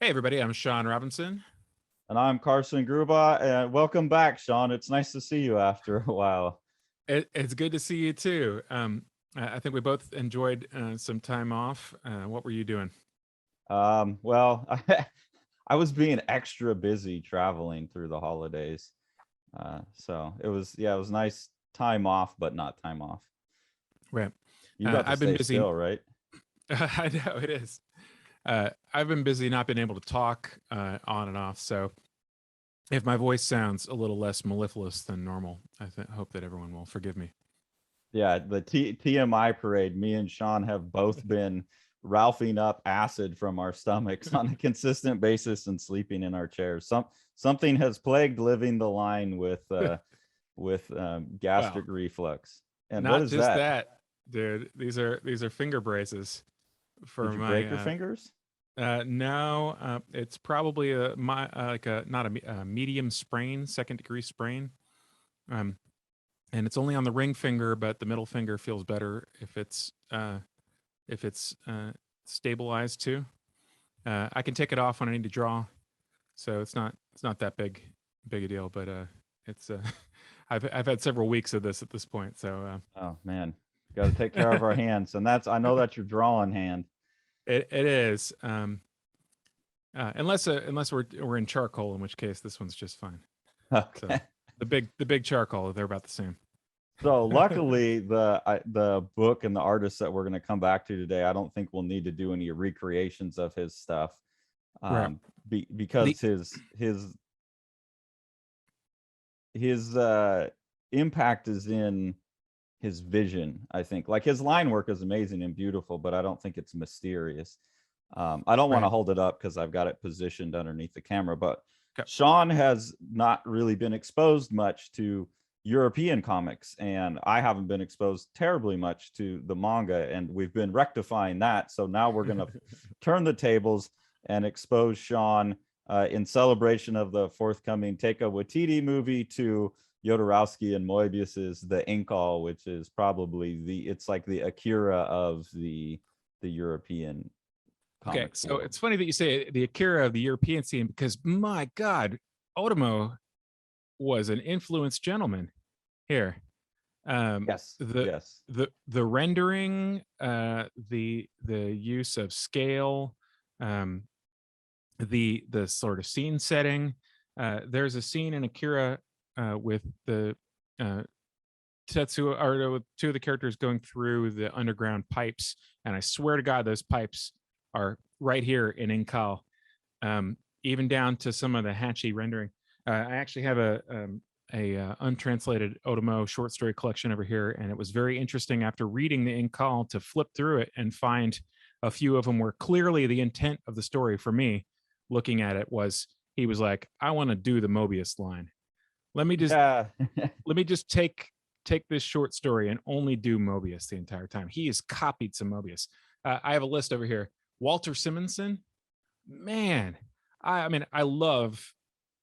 Hey, everybody, I'm Sean Robinson. And I'm Carson Grubaugh, and welcome back, Sean. It's nice to see you after a while. It's good to see you too. I think we both enjoyed some time off. What were you doing? Well, I was being extra busy traveling through the holidays. So it was nice time off, but not time off. Right. You got to I've been stay busy. still, right? I know it is. I've been busy not being able to talk on and off. So if my voice sounds a little less mellifluous than normal, hope that everyone will forgive me. Yeah, the TMI parade, me and Sean have both been ralphing up acid from our stomachs on a consistent basis and sleeping in our chairs. Something has plagued living the line with Well, gastric reflux. And what not is just that? that, dude. These are finger braces for Did you break my your fingers? no, it's probably like a not a medium sprain, second degree sprain. Um, and it's only on the ring finger, but the middle finger feels better if it's stabilized too. I can take it off when I need to draw, so it's not that big a deal. But it's I've had several weeks of this at this point, so Oh man, got to take care of our hands, and I know that's your drawing hand. it is. Unless we're in charcoal, in which case this one's just fine. So Okay. the big charcoal, they're about the same. So luckily, the book and the artists that we're going to come back to today, I don't think we'll need to do any recreations of his stuff, Right. because The his impact is in his vision. I think like his line work is amazing and beautiful, but I don't think it's mysterious. I don't want to right. hold it up because I've got it positioned underneath the camera, but Okay. Sean has not really been exposed much to European comics, and I haven't been exposed terribly much to the manga, and we've been rectifying that. So now we're going to turn the tables and expose Sean in celebration of the forthcoming Taika Waititi movie to Jodorowsky and Moebius's The Incal, which is probably it's like the Akira of the European Okay, comics so world. it's funny that you say the Akira of the European scene because my God, Otomo was an influenced gentleman here. Yes, The yes. the rendering, the use of scale, um, the sort of scene setting. There's a scene in Akira with the uh, Tetsuo or with two of the characters going through the underground pipes, and I swear to God, those pipes are right here in Incal, even down to some of the Hachi rendering. I actually have a untranslated Otomo short story collection over here, and it was very interesting after reading the Incal to flip through it and find a few of them where clearly the intent of the story for me, looking at it, was he was like, I want to do the Moebius line. Let me just Yeah. let me just take this short story and only do Moebius the entire time. He has copied some Moebius. I have a list over here. Walter Simonson, man, I mean, I love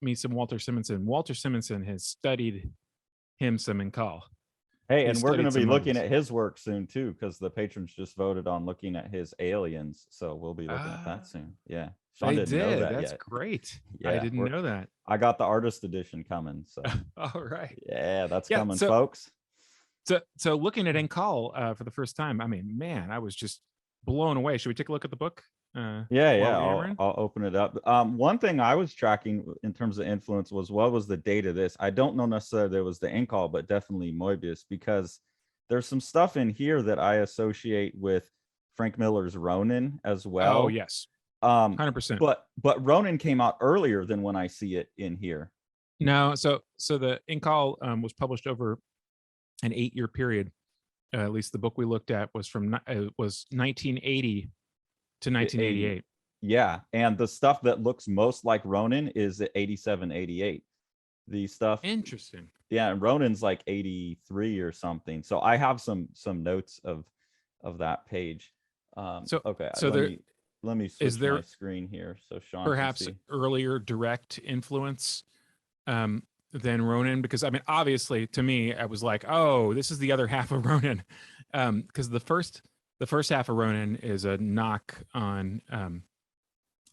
me some Walter Simonson. Walter Simonson has studied him some in Call. Hey, He's and we're going to studied be some looking Moebius. at his work soon too, because the patrons just voted on looking at his aliens, so we'll be looking at that soon. Yeah, Sean They didn't know did. that That's yet. great. I Yeah, didn't know that. I got the artist edition coming, so All right. yeah, that's Yeah. coming, So folks. so looking at Incal for the first time, I mean, man, I was just blown away. Should we take a look at the book? Yeah, While we hammer in? I'll open it up. One thing I was tracking in terms of influence was what was the date of this. I don't know necessarily there was the Incal, but definitely Moebius, because there's some stuff in here that I associate with Frank Miller's Ronin as Oh well. yes, Um, 100%. but Ronin came out earlier than when I see it in here. No, so the Incal was published over an 8-year period. At least the book we looked at was 1980 to 80. 1988. Yeah, and the stuff that looks most like Ronin is at 87, 88. The stuff, Interesting. yeah, and Ronin's like 83 or something. So I have some notes of that page. So Okay, so there let me is switch my there screen here so Sean can perhaps see. earlier direct influence than Ronin, because I mean, obviously, to me, I was like, oh, this is the other half of Ronin, because the first half of Ronin is a knock on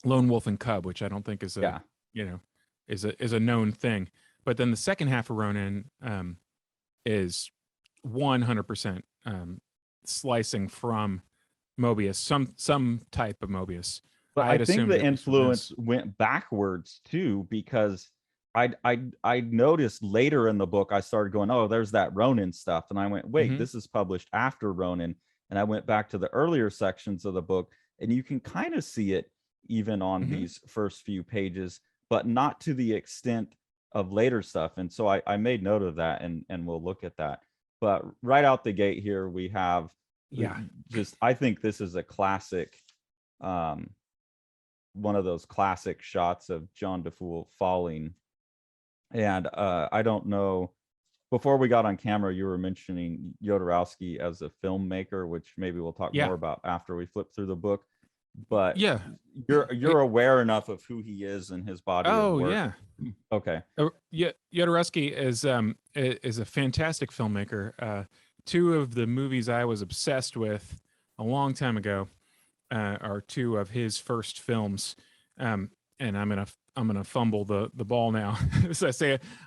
lone wolf and cub, which I don't think is a Yeah. you know is a known thing. But then the second half of Ronin is 100% slicing from Moebius, some type of Moebius. But I I had think assumed the it was from influence his. went backwards too, because I noticed later in the book I started going, oh, there's that Ronin stuff, and I went, wait, Hmm. this is published after Ronin, and I went back to the earlier sections of the book, and you can kind of see it even on Hmm. these first few pages, but not to the extent of later stuff. And so I made note of that, and we'll look at that. But right out the gate here, we have Yeah. just, I think this is a classic, um, one of those classic shots of John DeFool falling. And I don't know, before we got on camera, you were mentioning Jodorowsky as a filmmaker, which maybe we'll talk Yeah. more about after we flip through the book. But Yeah. you're aware enough of who he is and his body of Oh work. yeah. Okay. Yeah, Jodorowsky is a fantastic filmmaker. Two of the movies I was obsessed with a long time ago are two of his first films. And I'm gonna fumble the ball now. So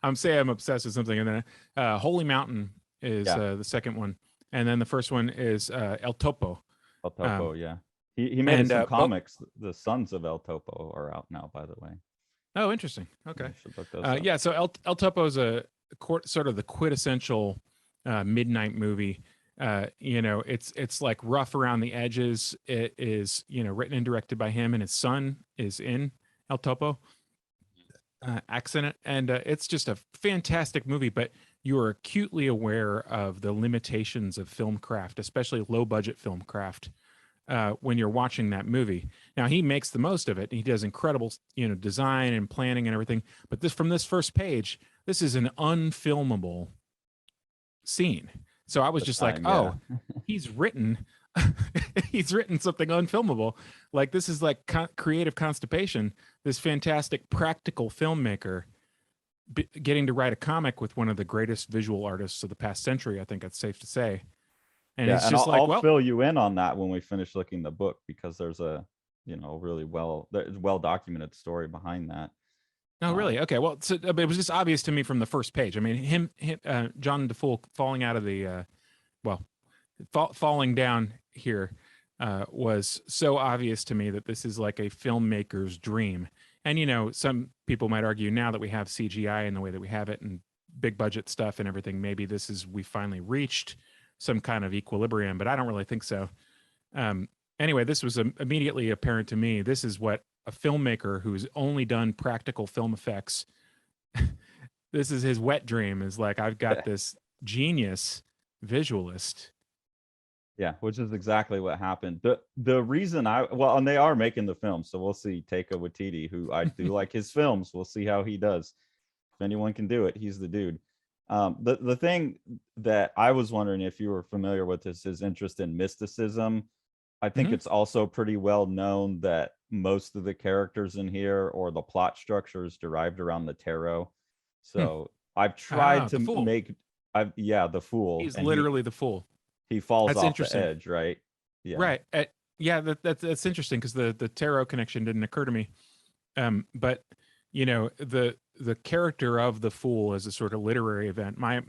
I'm obsessed with something, and then Holy Mountain is Yeah. the second one, and then the first one is El Topo. El Um, Topo. Yeah. He made and some but comics. The Sons of El Topo are out now, by the way. Oh, interesting. Yeah, Okay. you should look those up. Yeah. So El Topo is sort of the quintessential midnight movie. It's like rough around the edges. It is written and directed by him, and his son is in El Topo accent, and it's just a fantastic movie. But you are acutely aware of the limitations of film craft, especially low budget film craft, when you're watching that movie. Now he makes the most of it. He does incredible, design and planning and everything. But from this first page, this is an unfilmable scene. So I was The just like, time, yeah. oh, he's written, he's written something unfilmable. Like this is like creative constipation. This fantastic practical filmmaker getting to write a comic with one of the greatest visual artists of the past century. I think that's safe to say. And Yeah, it's and just like, I'll well, fill you in on that when we finish looking the book, because there's a really well documented story behind that. oh, really? Okay. Well, so, but it was just obvious to me from the first page. I mean, John DeFool falling out of the, well, falling down here was so obvious to me that this is like a filmmaker's dream. And, some people might argue now that we have CGI in the way that we have it and big budget stuff and everything, maybe we finally reached some kind of equilibrium, but I don't really think so. Anyway, this was immediately apparent to me. This is what a filmmaker who's only done practical film effects, this is his wet dream, is like, I've got this genius visualist. Yeah, which is exactly what happened. The reason and they are making the film, so we'll see. Taika Waititi, who I do like his films, we'll see how he does. If anyone can do it, he's the dude. The thing that I was wondering if you were familiar with is his interest in mysticism. I think Mm-hmm. it's also pretty well known that most of the characters in here, or the plot structure, is derived around the tarot. Hmm. So I've tried Ah, to the fool. the fool, He's and literally the fool. he falls That's off the interesting. edge, right? Yeah. Right. Yeah, that's interesting because the tarot connection didn't occur to me. But the character of the fool as a sort of literary event. My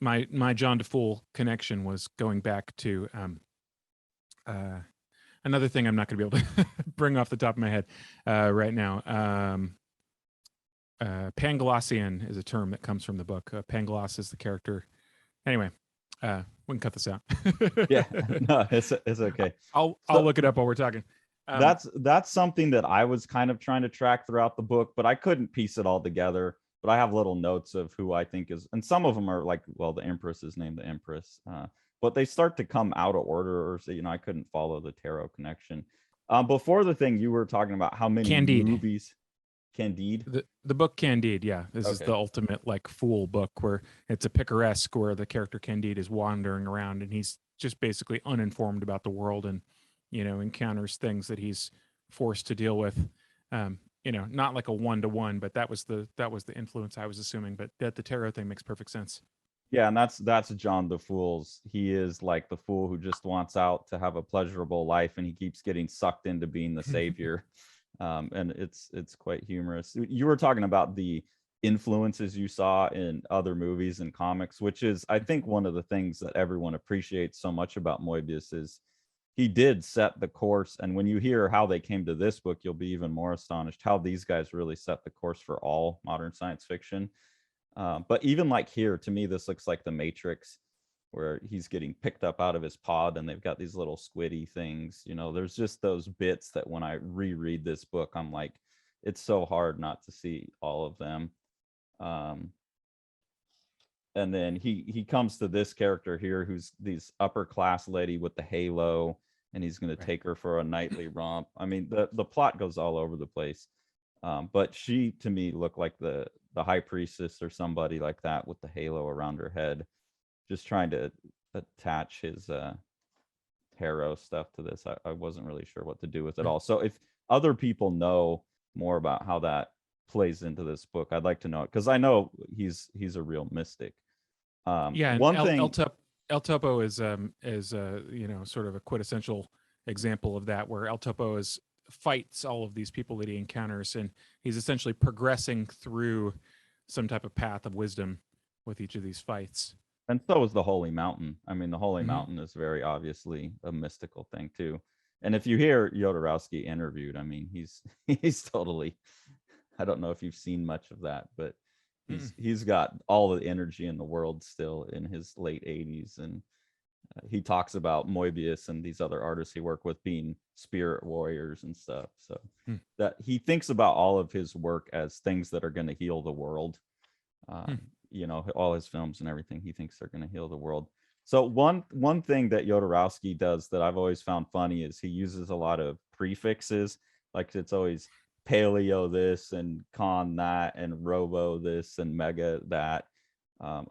John DeFool connection was going back to another thing I'm not going to be able to bring off the top of my head right now. Panglossian is a term that comes from the book. Pangloss is the character. Anyway, we can cut this out. Yeah. No, it's okay. I'll So look it up while we're talking. that's something that I was kind of trying to track throughout the book, but I couldn't piece it all together. But I have little notes of who I think is, and some of them are like, well, the Empress is named the Empress, but they start to come out of order, or so, I couldn't follow the tarot connection. Before the thing you were talking about, how many Candide. movies? Candide. The book Candide, yeah. This is Okay. the ultimate like fool book where it's a picaresque where the character Candide is wandering around and he's just basically uninformed about the world and encounters things that he's forced to deal with. Not like a one-to-one, but that was the influence I was assuming. But that the tarot thing makes perfect sense. Yeah, and that's John the Fool's. He is like the fool who just wants out to have a pleasurable life, and he keeps getting sucked into being the savior. And it's quite humorous. You were talking about the influences you saw in other movies and comics, which is, I think, one of the things that everyone appreciates so much about Moebius is he did set the course. And when you hear how they came to this book, you'll be even more astonished how these guys really set the course for all modern science fiction. But even like here, to me, this looks like the Matrix, where he's getting picked up out of his pod and they've got these little squiddy things. You know, there's just those bits that when I reread this book, I'm like, it's so hard not to see all of them. And then he comes to this character here who's this upper class lady with the halo, and he's going to take her for a nightly romp. I mean, the plot goes all over the place. But she, to me, looked like the high priestess or somebody like that with the halo around her head, just trying to attach his tarot stuff to this. I wasn't really sure what to do with it all. So if other people know more about how that plays into this book, I'd like to know it, because I know he's a real mystic. Yeah, and One thing, El Topo is you know, sort of a quintessential example of that, where El Topo fights all of these people that he encounters, and he's essentially progressing through some type of path of wisdom with each of these fights. and so is the Holy Mountain. I mean, the Holy Mountain is very obviously a mystical thing too. And if you hear Jodorowsky interviewed, I mean, he's totally, I don't know if you've seen much of that, but he's got all the energy in the world still in his late 80s. And he talks about Moebius and these other artists he worked with being spirit warriors and stuff. So that he thinks about all of his work as things that are going to heal the world. You know, all his films and everything, he thinks they're going to heal the world. So one thing that Jodorowsky does that I've always found funny is he uses a lot of prefixes. Like it's always paleo this and con that and robo this and mega that.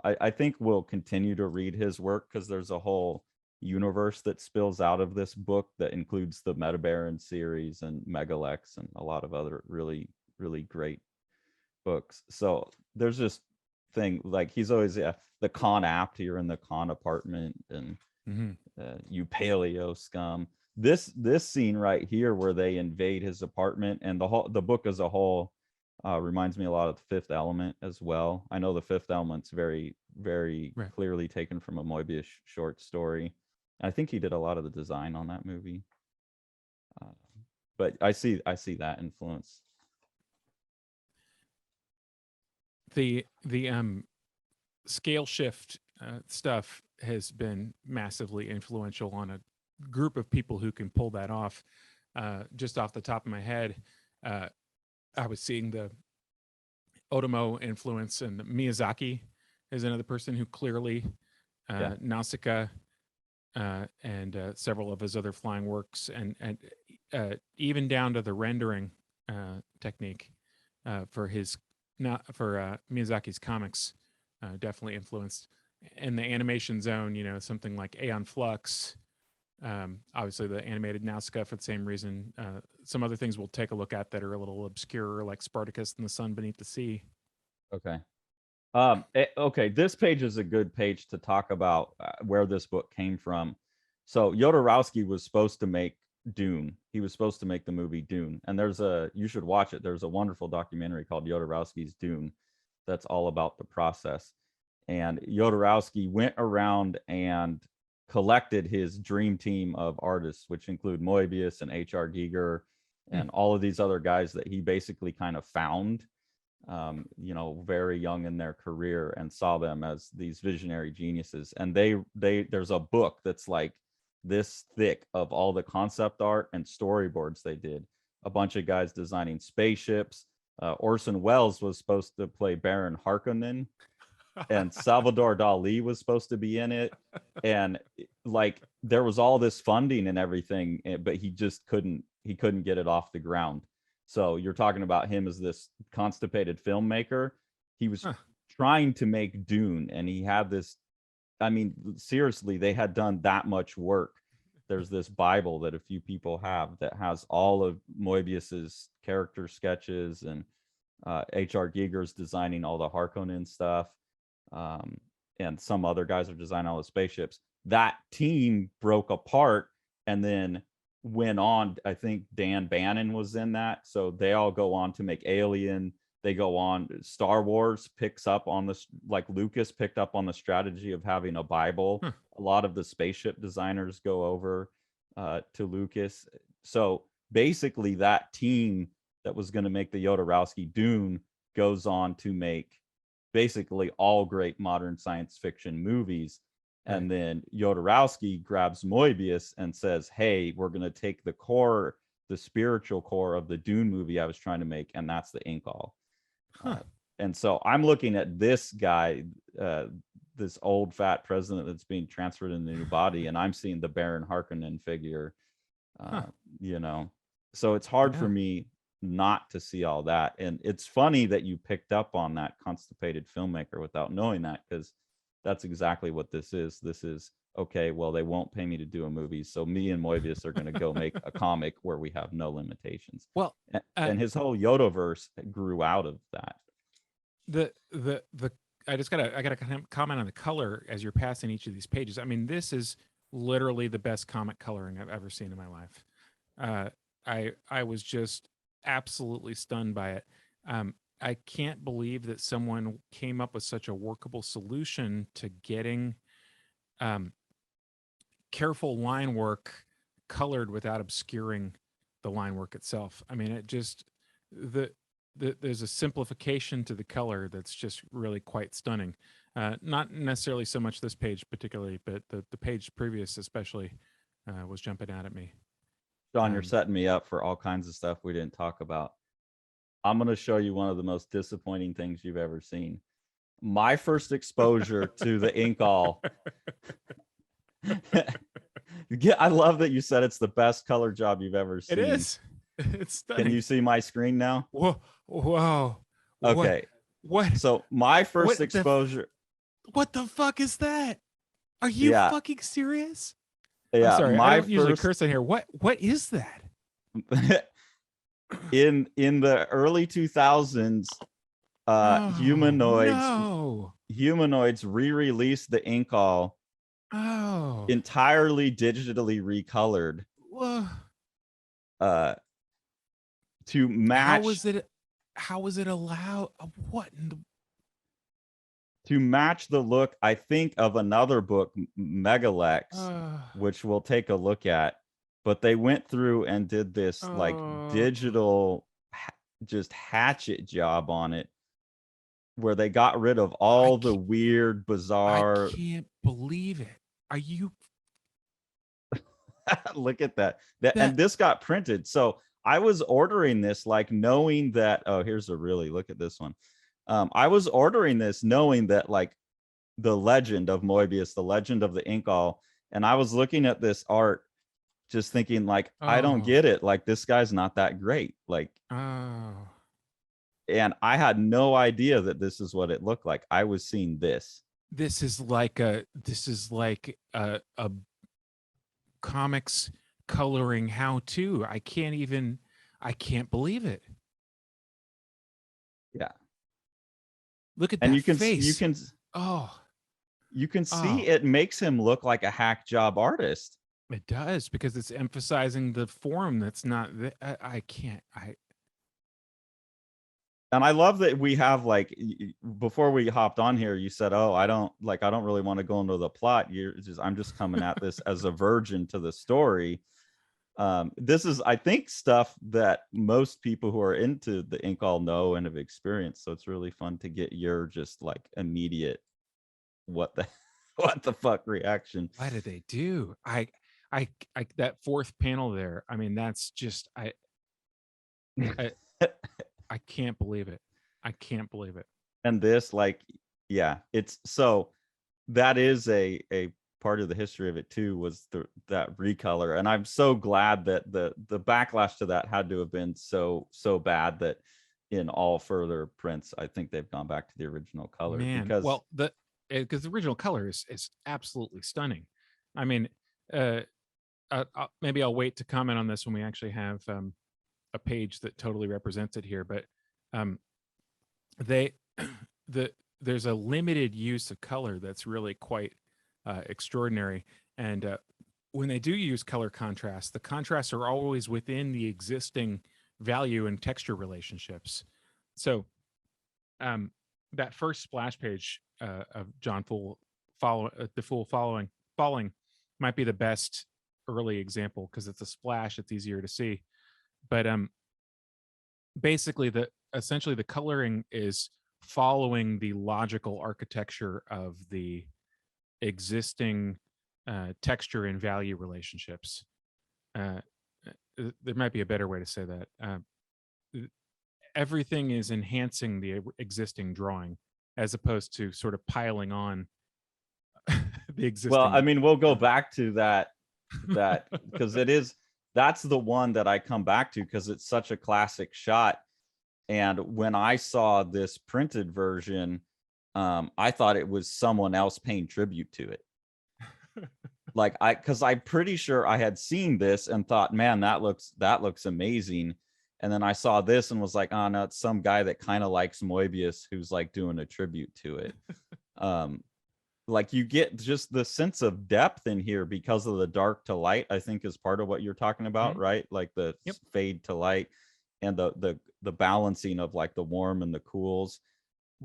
I think we'll continue to read his work because there's a whole universe that spills out of this book that includes the Metabaron series and Megalex and a lot of other really, really great books. So there's this thing, like he's always the con apt, you're in the con apartment, and you paleo scum. This scene right here where they invade his apartment, and the book as a whole reminds me a lot of The Fifth Element as well. I know The Fifth Element's very, very clearly taken from a Moebius short story. I think he did a lot of the design on that movie. But I see that influence. The scale shift stuff has been massively influential on a group of people who can pull that off. Just off the top of my head, I was seeing the Otomo influence, and Miyazaki is another person who clearly Nausicaa and several of his other flying works, and even down to the rendering technique for Miyazaki's comics, definitely influenced. In the animation zone, you know, something like Aeon Flux, obviously the animated Nausicaa for the same reason. Some other things we'll take a look at that are a little obscure, like Spartacus and the Sun Beneath the Sea. Okay. Okay, this page is a good page to talk about where this book came from. So Jodorowsky was supposed to make Dune. He was supposed to make the movie Dune, and you should watch it. There's a wonderful documentary called Jodorowsky's Dune that's all about the process. And Jodorowsky went around and collected his dream team of artists, which include Moebius and H.R. Giger and all of these other guys that he basically kind of found, you know, very young in their career, and saw them as these visionary geniuses. And there's a book that's like this thick of all the concept art and storyboards they did. A bunch of guys designing spaceships. Orson Welles was supposed to play Baron Harkonnen, and Salvador Dali was supposed to be in it. And like there was all this funding and everything, but he just couldn't get it off the ground. So you're talking about him as this constipated filmmaker. He was trying to make Dune, and he had this, I mean, seriously, they had done that much work. There's this Bible that a few people have that has all of Moebius's character sketches, and H.R. Giger's designing all the Harkonnen stuff. and some other guys are designing all the spaceships. That team broke apart and then went on. I think Dan Bannon was in that. So they all go on to make Alien. They go on. Star Wars picks up on this, like Lucas picked up on the strategy of having a Bible. A lot of the spaceship designers go over to Lucas. So basically, that team that was going to make the Jodorowsky Dune goes on to make basically all great modern science fiction movies. Right. And then Jodorowsky grabs Moebius and says, hey, we're going to take the core, the spiritual core of the Dune movie I was trying to make, and that's the Incal. And so I'm looking at this guy, this old fat president that's being transferred in the new body, and I'm seeing the Baron Harkonnen figure, you know. So it's hard for me not to see all that. And it's funny that you picked up on that constipated filmmaker without knowing that, because that's exactly what this is. This is, okay, well, they won't pay me to do a movie, so me and Moebius are going to go make a comic where we have no limitations. Well, and his whole Yodaverse grew out of that. I gotta comment on the color as you're passing each of these pages. I mean, this is literally the best comic coloring I've ever seen in my life. I was just absolutely stunned by it. I can't believe that someone came up with such a workable solution to getting careful line work colored without obscuring the line work itself. I mean, it just there's a simplification to the color that's just really quite stunning. Not necessarily so much this page particularly, but the page previous especially was jumping out at me. John, you're setting me up for all kinds of stuff we didn't talk about. I'm going to show you one of the most disappointing things you've ever seen. My first exposure to the Incal. I love that you said it's the best color job you've ever seen. It is. It's stunning. Can you see my screen now? Whoa. Okay. What? So my first exposure. What the fuck is that? Are you fucking serious? Yeah. I'm sorry, I don't usually curse in here. What is that? in the early 2000s, humanoids re-released the Incal entirely digitally recolored to match. How was it allowed? What in the... To match the look, I think, of another book, Megalex, which we'll take a look at. But they went through and did this like digital just hatchet job on it, where they got rid of all the weird, bizarre... I can't believe it. Are you... Look at that. And this got printed. So I was ordering this like knowing that... Oh, here's a really... Look at this one. I was ordering this knowing that like the legend of Moebius, the legend of the Incal, and I was looking at this art just thinking like, I don't get it. Like, this guy's not that great. Like, and I had no idea that this is what it looked like. I was seeing this. This is like a comics coloring how-to. I can't believe it. Yeah. Look at that face. You can see it makes him look like a hack job artist. It does, because it's emphasizing the form that's not... I can't... And I love that we have, like, before we hopped on here, you said, oh, I don't really want to go into the plot. I'm just coming at this as a virgin to the story. This is, I think, stuff that most people who are into the Incal know and have experienced. So it's really fun to get your just like immediate, what the fuck reaction. What did they do? I that fourth panel there. I mean, that's just I can't believe it. I can't believe it. And this, like, yeah, it's so that is a part of the history of it too, was that recolor. And I'm so glad that the backlash to that had to have been so bad that in all further prints, I think they've gone back to the original color. Man, because the original color is absolutely stunning. I mean, maybe I'll wait to comment on this when we actually have a page that totally represents it here. But there's a limited use of color that's really quite extraordinary. And when they do use color contrast, the contrasts are always within the existing value and texture relationships. So that first splash page of John Fool the Fool falling might be the best early example because it's a splash, it's easier to see. But basically essentially the coloring is following the logical architecture of the existing texture and value relationships. There might be a better way to say that. Everything is enhancing the existing drawing as opposed to sort of piling on the existing. Well, I mean, we'll go back to that because that's the one that I come back to because it's such a classic shot. And when I saw this printed version, I thought it was someone else paying tribute to it. Like because I'm pretty sure I had seen this and thought, man, that looks amazing. And then I saw this and was like, oh no, it's some guy that kind of likes Moebius who's like doing a tribute to it. Like you get just the sense of depth in here because of the dark to light, I think is part of what you're talking about, right? Like the fade to light and the balancing of like the warm and the cools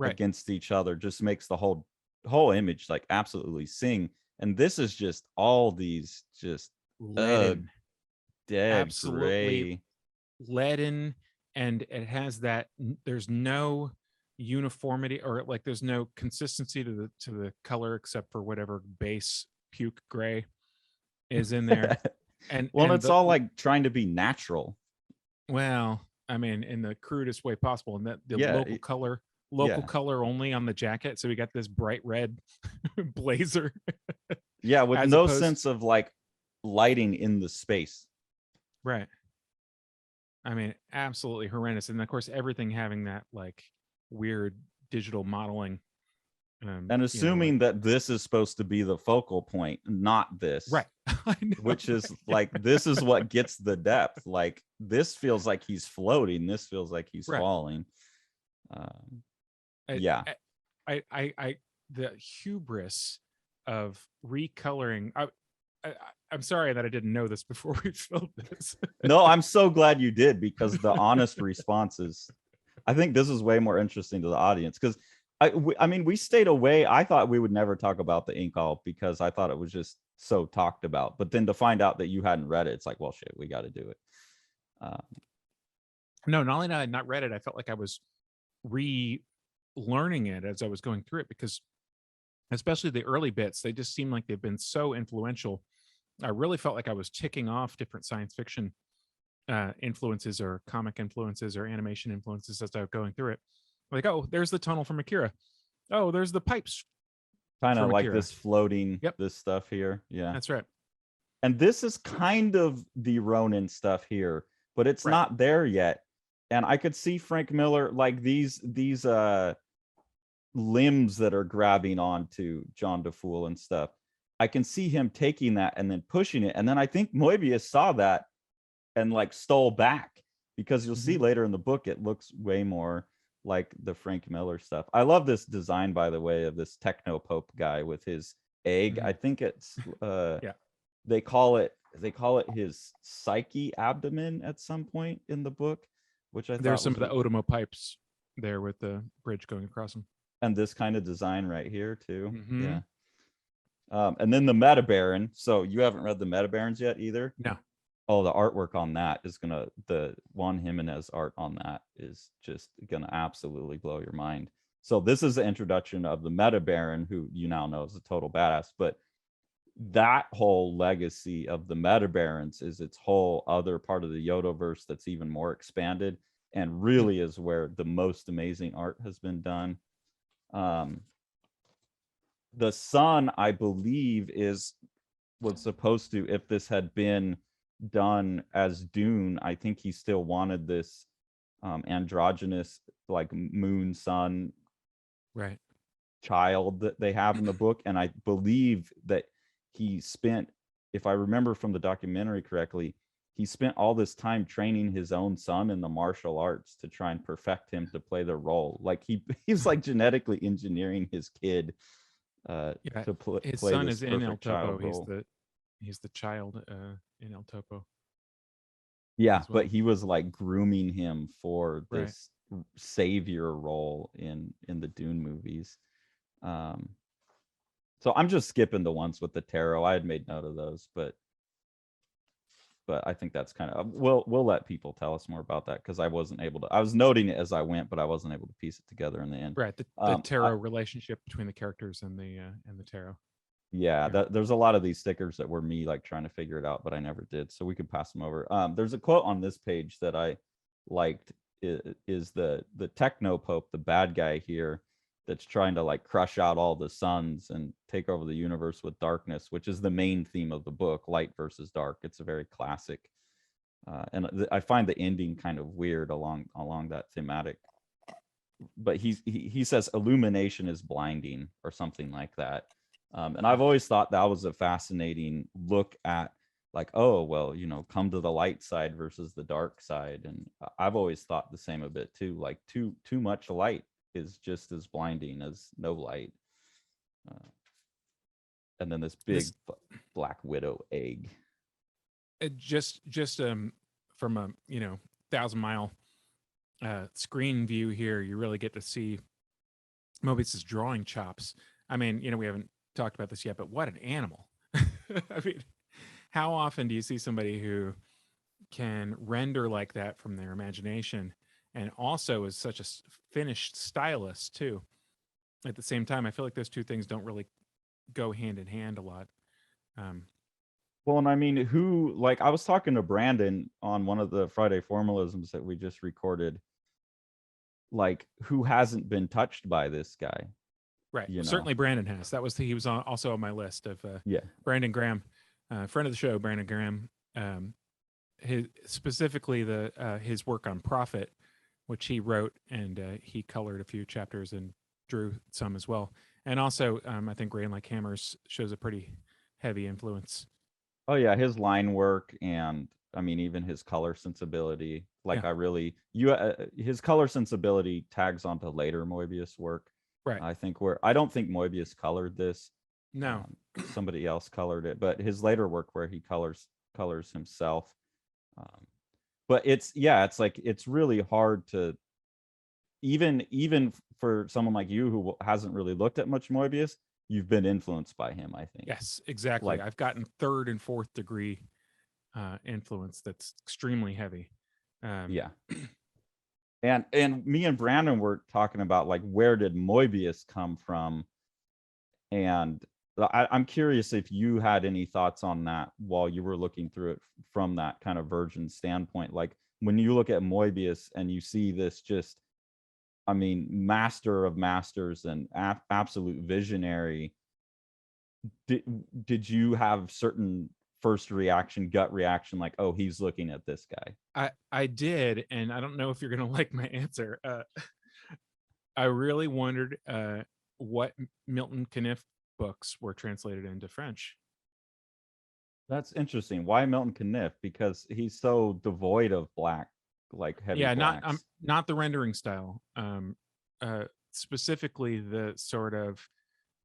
against each other just makes the whole image like absolutely sing. And this is just all these just leaden, dead absolutely gray. Leaden, and it has that there's no uniformity or like there's no consistency to the color except for whatever base puke gray is in there. And it's all like trying to be natural. Well, I mean, in the crudest way possible, and that the local color only on the jacket. So we got this bright red blazer. Yeah, with no sense of like lighting in the space. Right. I mean, absolutely horrendous. And of course, everything having that like weird digital modeling. And assuming that this is supposed to be the focal point, not this. Right. Which is like, this is what gets the depth. Like this feels like he's floating. This feels like he's falling. The hubris of recoloring. I'm sorry that I didn't know this before we filmed this. No, I'm so glad you did because the honest responses, I think this is way more interesting to the audience because I mean, we stayed away. I thought we would never talk about the Incal because I thought it was just so talked about. But then to find out that you hadn't read it, it's like, well, shit, we got to do it. No, not only did I not read it, I felt like I was relearning it as I was going through it because especially the early bits, they just seem like they've been so influential. I really felt like I was ticking off different science fiction influences or comic influences or animation influences as I was going through it. Like, oh, there's the tunnel from Akira. Oh, there's the pipes. Kind of like this floating, this stuff here. Yeah, that's right. And this is kind of the Ronin stuff here, but it's not there yet. And I could see Frank Miller like these limbs that are grabbing onto John DeFool and stuff. I can see him taking that and then pushing it. And then I think Moebius saw that and like stole back because you'll see later in the book, it looks way more like the Frank Miller stuff. I love this design, by the way, of this techno pope guy with his egg. I think it's they call it his psyche abdomen at some point in the book, which I there's some of the Otomo pipes there with the bridge going across them. And this kind of design right here too. Yeah. And then the Meta Baron. So you haven't read the Meta Barons yet either? No. Oh, the artwork on that is the Juan Jimenez art on that is just gonna absolutely blow your mind. So this is the introduction of the Meta Baron, who you now know is a total badass. But that whole legacy of the Meta Barons is its whole other part of the Yodoverse that's even more expanded and really is where the most amazing art has been done. The sun, I believe, was supposed to, if this had been done as Dune, I think he still wanted this androgynous like moon sun child that they have in the book. And I believe that he spent, if I remember from the documentary correctly, he spent all this time training his own son in the martial arts to try and perfect him to play the role. Like he's like genetically engineering his kid Yeah, to his play son this is in El perfect Topo. child role. He's the child in El Topo Yeah, as but well. he was like grooming him for Right. this savior role in the Dune movies. Um, so I'm just skipping the ones with the tarot. I had made note of those, but I think that's kind of we'll let people tell us more about that because I wasn't able to. I was noting it as I went, but I wasn't able to piece it together in the end. Right. The tarot relationship between the characters and the tarot. Yeah, Yeah. there's a lot of these stickers that were me like trying to figure it out, but I never did. So we could pass them over. There's a quote on this page that I liked is the techno pope, the bad guy here, that's trying to like crush out all the suns and take over the universe with darkness, which is the main theme of the book, light versus dark. It's a very classic, and I find the ending kind of weird along that thematic. But he says illumination is blinding or something like that. And I've always thought that was a fascinating look at like, oh, well, come to the light side versus the dark side. And I've always thought the same a bit too, like too much light is just as blinding as no light. And then this big black widow egg. It just from a 1,000-mile screen view here, you really get to see Moebius's drawing chops. I mean, we haven't talked about this yet, but what an animal. I mean, how often do you see somebody who can render like that from their imagination and also is such a finished stylist too? At the same time, I feel like those two things don't really go hand in hand a lot. Well, and I mean, like I was talking to Brandon on one of the Friday formalisms that we just recorded, like who hasn't been touched by this guy? Right. Well, certainly Brandon has. He was also on my list of Brandon Graham, friend of the show, Brandon Graham. Specifically his work on Prophet, which he wrote, and he colored a few chapters and drew some as well. And also, I think Rain Like Hammers shows a pretty heavy influence. Oh yeah, his line work, and I mean even his color sensibility. Like his color sensibility tags onto later Moebius work. Right. I don't think Moebius colored this. No. Somebody else colored it, but his later work where he colors himself. But it's like it's really hard to even for someone like you who hasn't really looked at much Moebius, you've been influenced by him, I think. Yes, exactly. I've gotten third and fourth degree influence that's extremely heavy. Yeah. And me and Brandon were talking about like where did Moebius come from, and I'm curious if you had any thoughts on that while you were looking through it from that kind of virgin standpoint. Like when you look at Moebius and you see this just, I mean, master of masters and absolute visionary, did you have certain first reaction, gut reaction, like, oh, he's looking at this guy? I did, and I don't know if you're gonna like my answer. I really wondered what Milton Caniff books were translated into French. That's interesting. Why Milton Caniff? Because he's so devoid of black, like heavy blacks. Not the rendering style. Specifically the sort of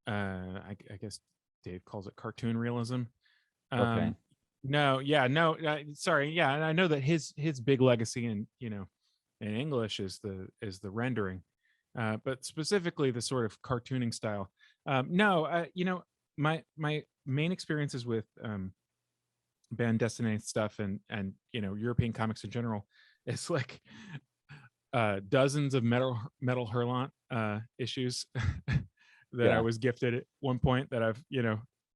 I guess Dave calls it cartoon realism. Okay. Sorry. Yeah, and I know that his big legacy in in English is the rendering, but specifically the sort of cartooning style. My main experiences with band dessiné stuff and European comics in general is like dozens of metal Hurlant issues that I was gifted at one point that I've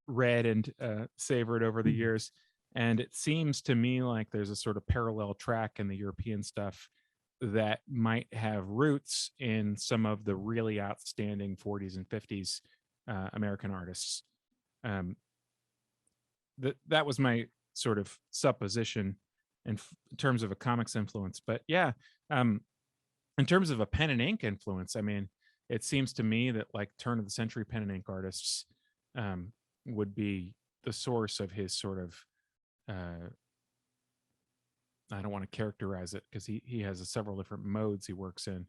read and savored over the years. And it seems to me like there's a sort of parallel track in the European stuff that might have roots in some of the really outstanding 40s and 50s American artists. That was my sort of supposition in terms of a comics influence. But yeah, in terms of a pen and ink influence, I mean, it seems to me that like turn of the century pen and ink artists would be the source of his sort of I don't want to characterize it because he has several different modes he works in.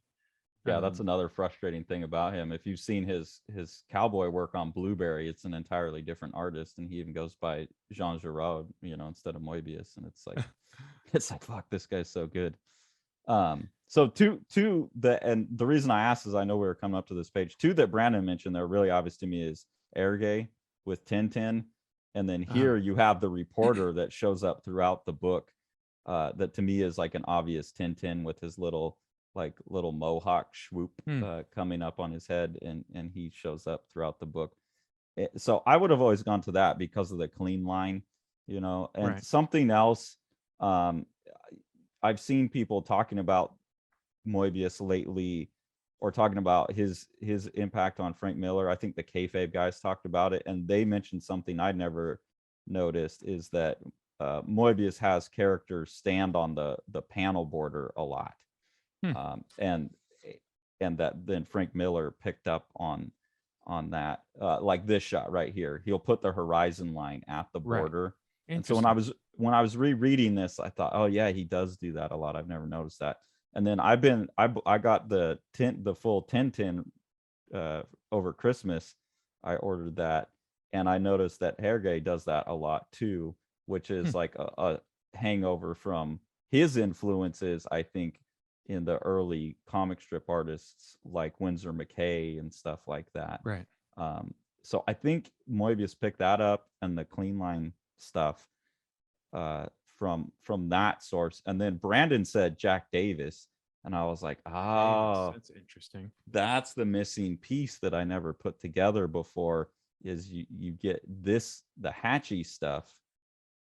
Yeah, that's another frustrating thing about him. If you've seen his cowboy work on Blueberry, it's an entirely different artist, and he even goes by Jean Giraud, instead of Moebius, and it's like fuck, this guy's so good. So and the reason I asked is I know we were coming up to this page. Two that Brandon mentioned that are really obvious to me is Erge with Tintin, and then here you have the reporter that shows up throughout the book. That to me is like an obvious Tintin with his little mohawk swoop coming up on his head, and he shows up throughout the book. So I would have always gone to that because of the clean line, and Right. something else. I've seen people talking about Moebius lately, or talking about his impact on Frank Miller. I think the Kayfabe guys talked about it, and they mentioned something I'd never noticed, is that Moebius has characters stand on the panel border a lot. And that then Frank Miller picked up on that, like this shot right here. He'll put the horizon line at the border. Right. And so when I was rereading this, I thought, oh yeah, he does do that a lot. I've never noticed that. And then I got the full Tintin over Christmas. I ordered that, and I noticed that Hergé does that a lot too, which is like a hangover from his influences, I think, in the early comic strip artists like Winsor McKay and stuff like that. Right. So I think Moebius picked that up, and the clean line stuff from that source. And then Brandon said Jack Davis, and I was like, that's interesting. That's the missing piece that I never put together before, is you get this, the Hatchie stuff.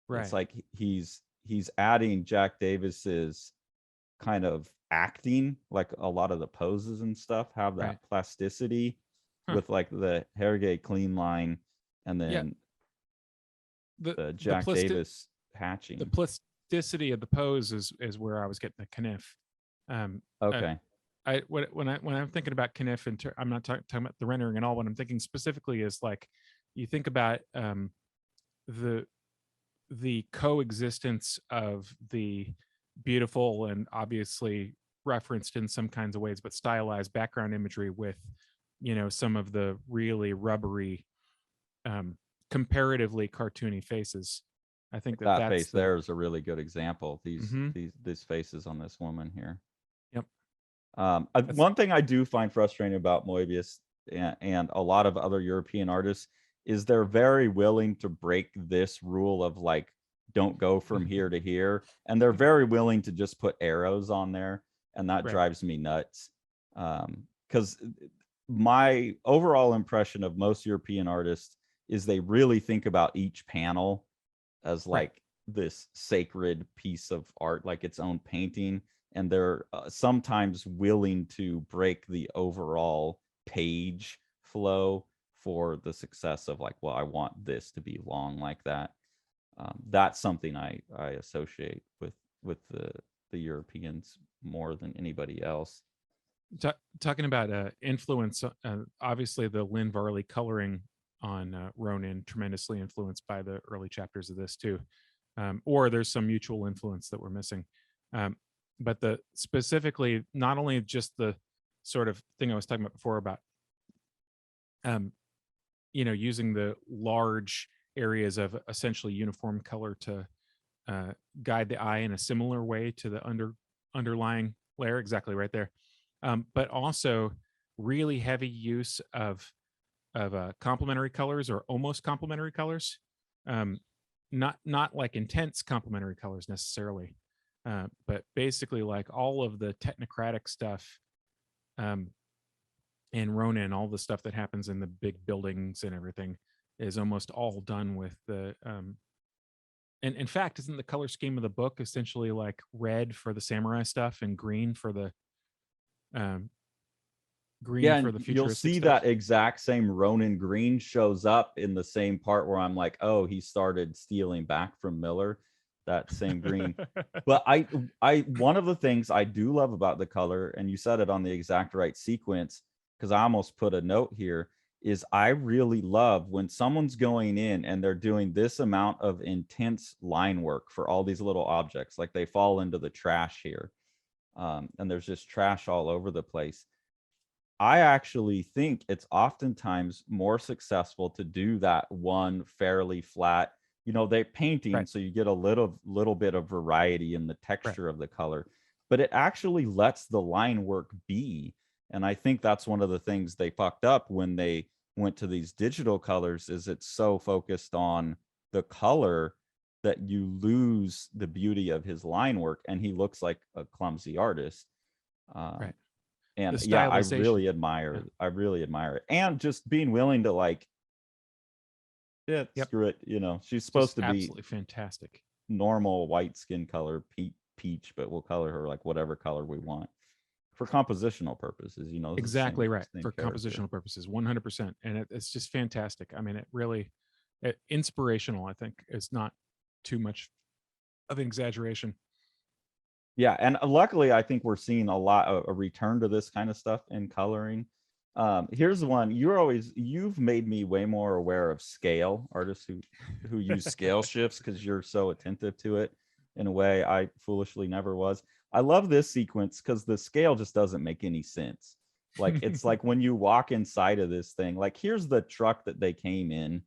Right. It's like he's adding Jack Davis's kind of acting, like a lot of the poses and stuff have that plasticity with like the Hergé clean line, and then the Jack Davis hatching. The plasticity of the pose is where I was getting the Kniff. Okay. When I'm thinking about Kniff, and I'm not talking about the rendering at all. What I'm thinking specifically is like, you think about the coexistence of the beautiful and obviously referenced in some kinds of ways, but stylized background imagery with, some of the really rubbery, comparatively cartoony faces. I think that face there is a really good example. These faces on this woman here. Yep. One thing I do find frustrating about Moebius and a lot of other European artists is they're very willing to break this rule of like, don't go from here to here, and they're very willing to just put arrows on there, and that drives me nuts. Because my overall impression of most European artists is they really think about each panel as like this sacred piece of art, like its own painting, and they're sometimes willing to break the overall page flow for the success of like, well, I want this to be long like that. That's something I associate with the Europeans more than anybody else. Talking about influence, obviously the Lynn Varley coloring on Ronin tremendously influenced by the early chapters of this too, or there's some mutual influence that we're missing. But specifically, not only just the sort of thing I was talking about before about, using the large areas of essentially uniform color to guide the eye in a similar way to the underlying layer, exactly right there. But also really heavy use of complementary colors, or almost complementary colors, not like intense complementary colors necessarily, but basically like all of the technocratic stuff in Ronin, all the stuff that happens in the big buildings and everything is almost all done with the and in fact, isn't the color scheme of the book essentially like red for the samurai stuff and green for the for the futuristic you'll see stuff? that exact same Ronin green shows up in the same part where I'm like, oh, he started stealing back from Miller, that same green. But I one of the things I do love about the color, and you said it on the exact right sequence, because I almost put a note here, is I really love when someone's going in and they're doing this amount of intense line work for all these little objects, like they fall into the trash here. And there's just trash all over the place. I actually think it's oftentimes more successful to do that one fairly flat, they're painting, Right. so you get a little bit of variety in the Right. texture of the color, but it actually lets the line work be. And I think that's one of the things they fucked up when they went to these digital colors, is it's so focused on the color that you lose the beauty of his line work, and he looks like a clumsy artist. Right. And The yeah, I stylization. really admire it. And just being willing to like, yeah, Yep. screw it. She's supposed Just to be absolutely fantastic. normal white skin color, peach, but we'll color her like whatever color we want for compositional purposes. This is the Exactly right. same For character. compositional purposes, 100%. And it's just fantastic. I mean, it really, inspirational, I think, is not too much of an exaggeration. Yeah, and luckily, I think we're seeing a return to this kind of stuff in coloring. Here's one. You've made me way more aware of scale, artists who use scale shifts, because you're so attentive to it in a way I foolishly never was. I love this sequence because the scale just doesn't make any sense. Like, it's like when you walk inside of this thing, like here's the truck that they came in,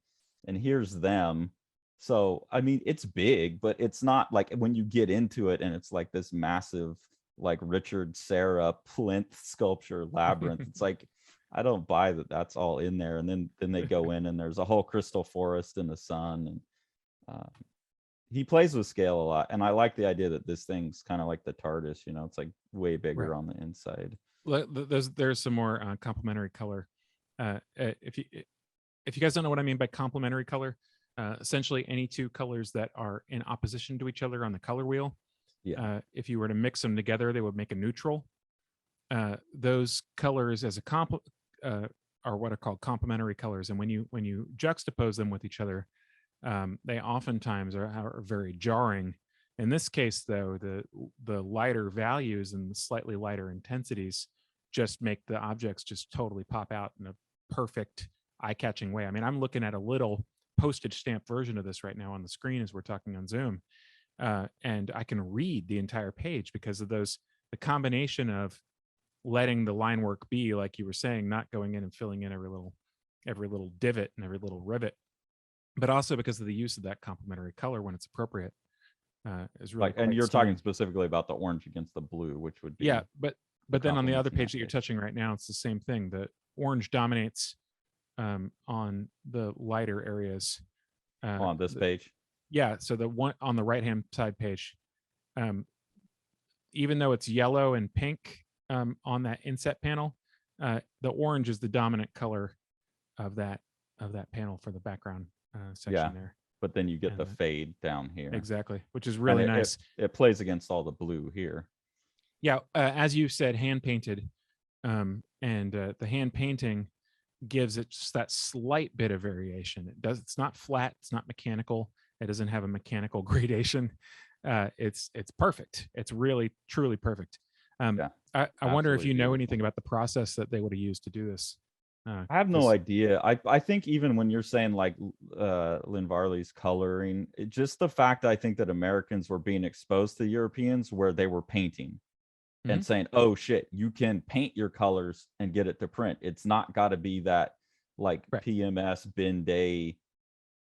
and here's them. So, I mean, it's big, but it's not like when you get into it and it's like this massive, like Richard Serra plinth sculpture labyrinth. It's like, I don't buy that that's all in there. And then they go in and there's a whole crystal forest in the sun. And he plays with scale a lot. And I like the idea that this thing's kind of like the TARDIS, it's like way bigger Right. on the inside. There's some more complementary color. If you guys don't know what I mean by complementary color, essentially any two colors that are in opposition to each other on the color wheel. Yeah. If you were to mix them together, they would make a neutral. Those colors as a are what are called complementary colors, and when you juxtapose them with each other, they oftentimes are very jarring. In this case, though, the lighter values and the slightly lighter intensities just make the objects just totally pop out in a perfect eye-catching way. I mean, I'm looking at a little postage stamp version of this right now on the screen as we're talking on Zoom, and I can read the entire page because of the combination of letting the line work be, like you were saying, not going in and filling in every little divot and every little rivet, but also because of the use of that complementary color when it's appropriate, is really Like, and quite you're talking stunning. specifically about the orange against the blue, which would be, Yeah, but then on the other complements in page that that you're case. touching right now, it's the same thing. The orange dominates on the lighter areas. On this page. Yeah, so the one on the right hand side page, even though it's yellow and pink on that inset panel, the orange is the dominant color of that panel for the background section there. But then you get the fade down here. Exactly, which is really nice. It plays against all the blue here. Yeah, as you said, hand painted, and the hand painting gives it just that slight bit of variation. It's not flat, it's not mechanical, it doesn't have a mechanical gradation. It's perfect. It's really truly perfect. I wonder if you know anything about the process that they would have used to do this. I have no idea. I think even when you're saying like Lynn Varley's coloring, just the fact that I think that Americans were being exposed to Europeans where they were painting and saying, oh shit, you can paint your colors and get it to print. It's not got to be that like PMS bin day,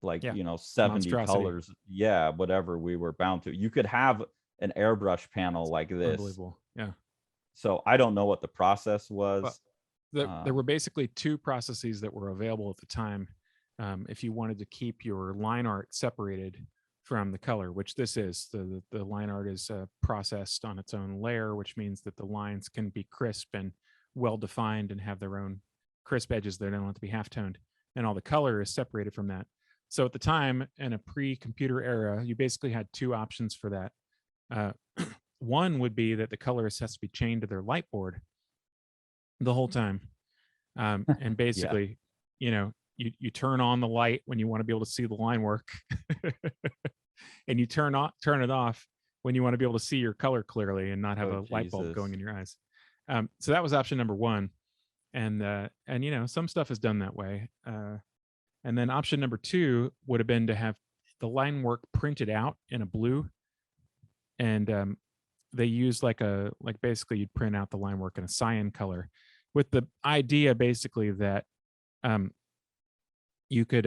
like, 70 colors. Yeah, whatever we were bound to. You could have an airbrush panel like this. Unbelievable. Yeah. So I don't know what the process was. There were basically two processes that were available at the time. If you wanted to keep your line art separated from the color, which this is, the line art is processed on its own layer, which means that the lines can be crisp and well defined and have their own crisp edges. They don't have to be half toned, and all the color is separated from that. So at the time, in a pre-computer era, you basically had two options for that. One would be that the colorist has to be chained to their light board the whole time, and basically, you turn on the light when you want to be able to see the line work, and you turn it off when you want to be able to see your color clearly and not have a light bulb going in your eyes. So that was option number one. and you know, some stuff is done that way. And then option number 2 would have been to have the line work printed out in a blue, and they use like basically you'd print out the line work in a cyan color, with the idea basically that um, you could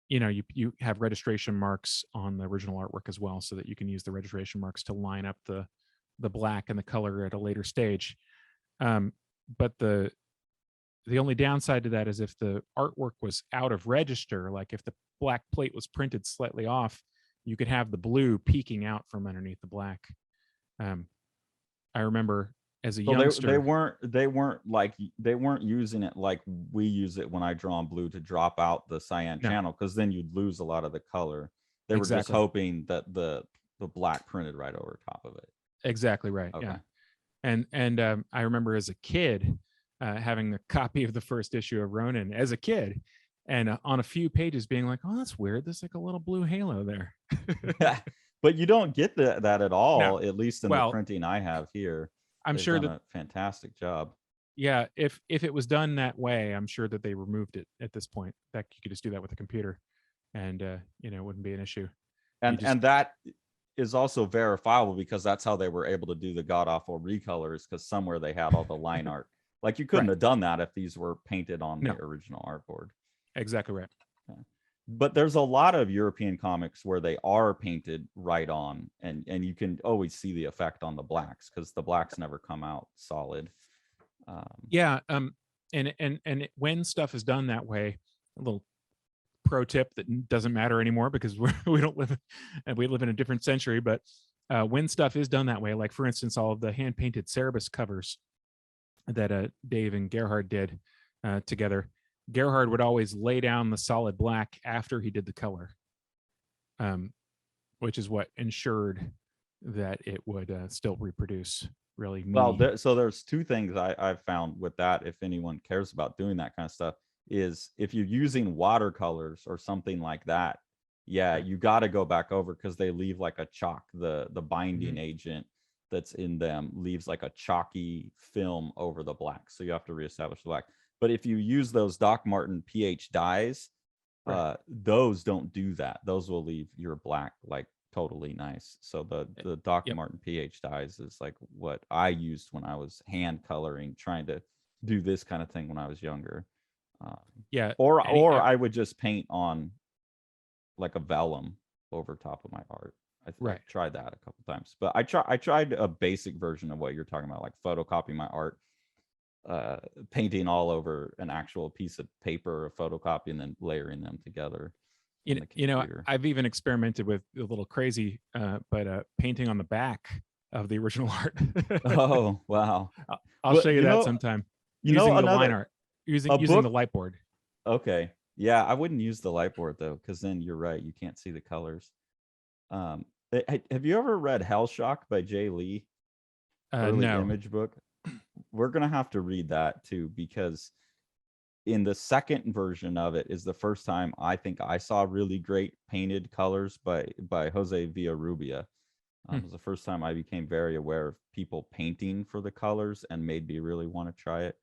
you know, you have registration marks on the original artwork as well, so that you can use the registration marks to line up the black and the color at a later stage. But the only downside to that is if the artwork was out of register, like if the black plate was printed slightly off, you could have the blue peeking out from underneath the black. I remember as a So youngster, they weren't using it like we use it when I draw in blue to drop out the cyan no, channel, because then you'd lose a lot of the color. They were just exactly, hoping that the black printed right over top of it. exactly right, Okay. yeah. And I remember as a kid having a copy of the first issue of Ronin as a kid, and on a few pages being like, "Oh, that's weird. There's like a little blue halo there." Yeah, but you don't get that at No, all, at least in the well, printing I have here. I'm They've sure done that a fantastic job. yeah, if it was done that way, I'm sure that they removed it at this point. That you could just do that with a computer, and you know, it wouldn't be an issue. You just And that is also verifiable, because that's how they were able to do the god awful recolors, because somewhere they had all the line art. Like, you couldn't right. have done that if these were painted on the No, original artboard. exactly right. Yeah. But there's a lot of European comics where they are painted right on, and you can always see the effect on the blacks, because the blacks never come out solid. Yeah, when stuff is done that way, a little pro tip that doesn't matter anymore because we don't live and we live in a different century. But when stuff is done that way, like for instance, all of the hand painted Cerebus covers that Dave and Gerhard did together, Gerhard would always lay down the solid black after he did the color, which is what ensured that it would still reproduce really Well, meaty. so there's two things I've found with that, if anyone cares about doing that kind of stuff, is if you're using watercolors or something like that, yeah, you got to go back over, because they leave like a chalk. The binding agent that's in them leaves like a chalky film over the black, so you have to reestablish the black. But if you use those Doc Martin pH dyes, Right. those don't do that. Those will leave your black like totally nice. So the Doc Yep. Martin pH dyes is like what I used when I was hand coloring, trying to do this kind of thing when I was younger. Yeah. Or I would just paint on like a vellum over top of my art. Right. I tried that a couple times, but I tried a basic version of what you're talking about, like photocopy my art, painting all over an actual piece of paper, a photocopy, and then layering them together on the You know, computer. I've even experimented with a little crazy, but painting on the back of the original art. Oh, wow. I'll Well, show you that sometime using the line art, using a the book. light board. Okay. Yeah, I wouldn't use the light board though, because then you're right, you can't see the colors. Have you ever read Hell Shock by Jay Lee? Early No. image book. We're gonna have to read that too, because in the second version of it is the first time I think I saw really great painted colors by Jose Villarrubia. It was the first time I became very aware of people painting for the colors and made me really want to try it.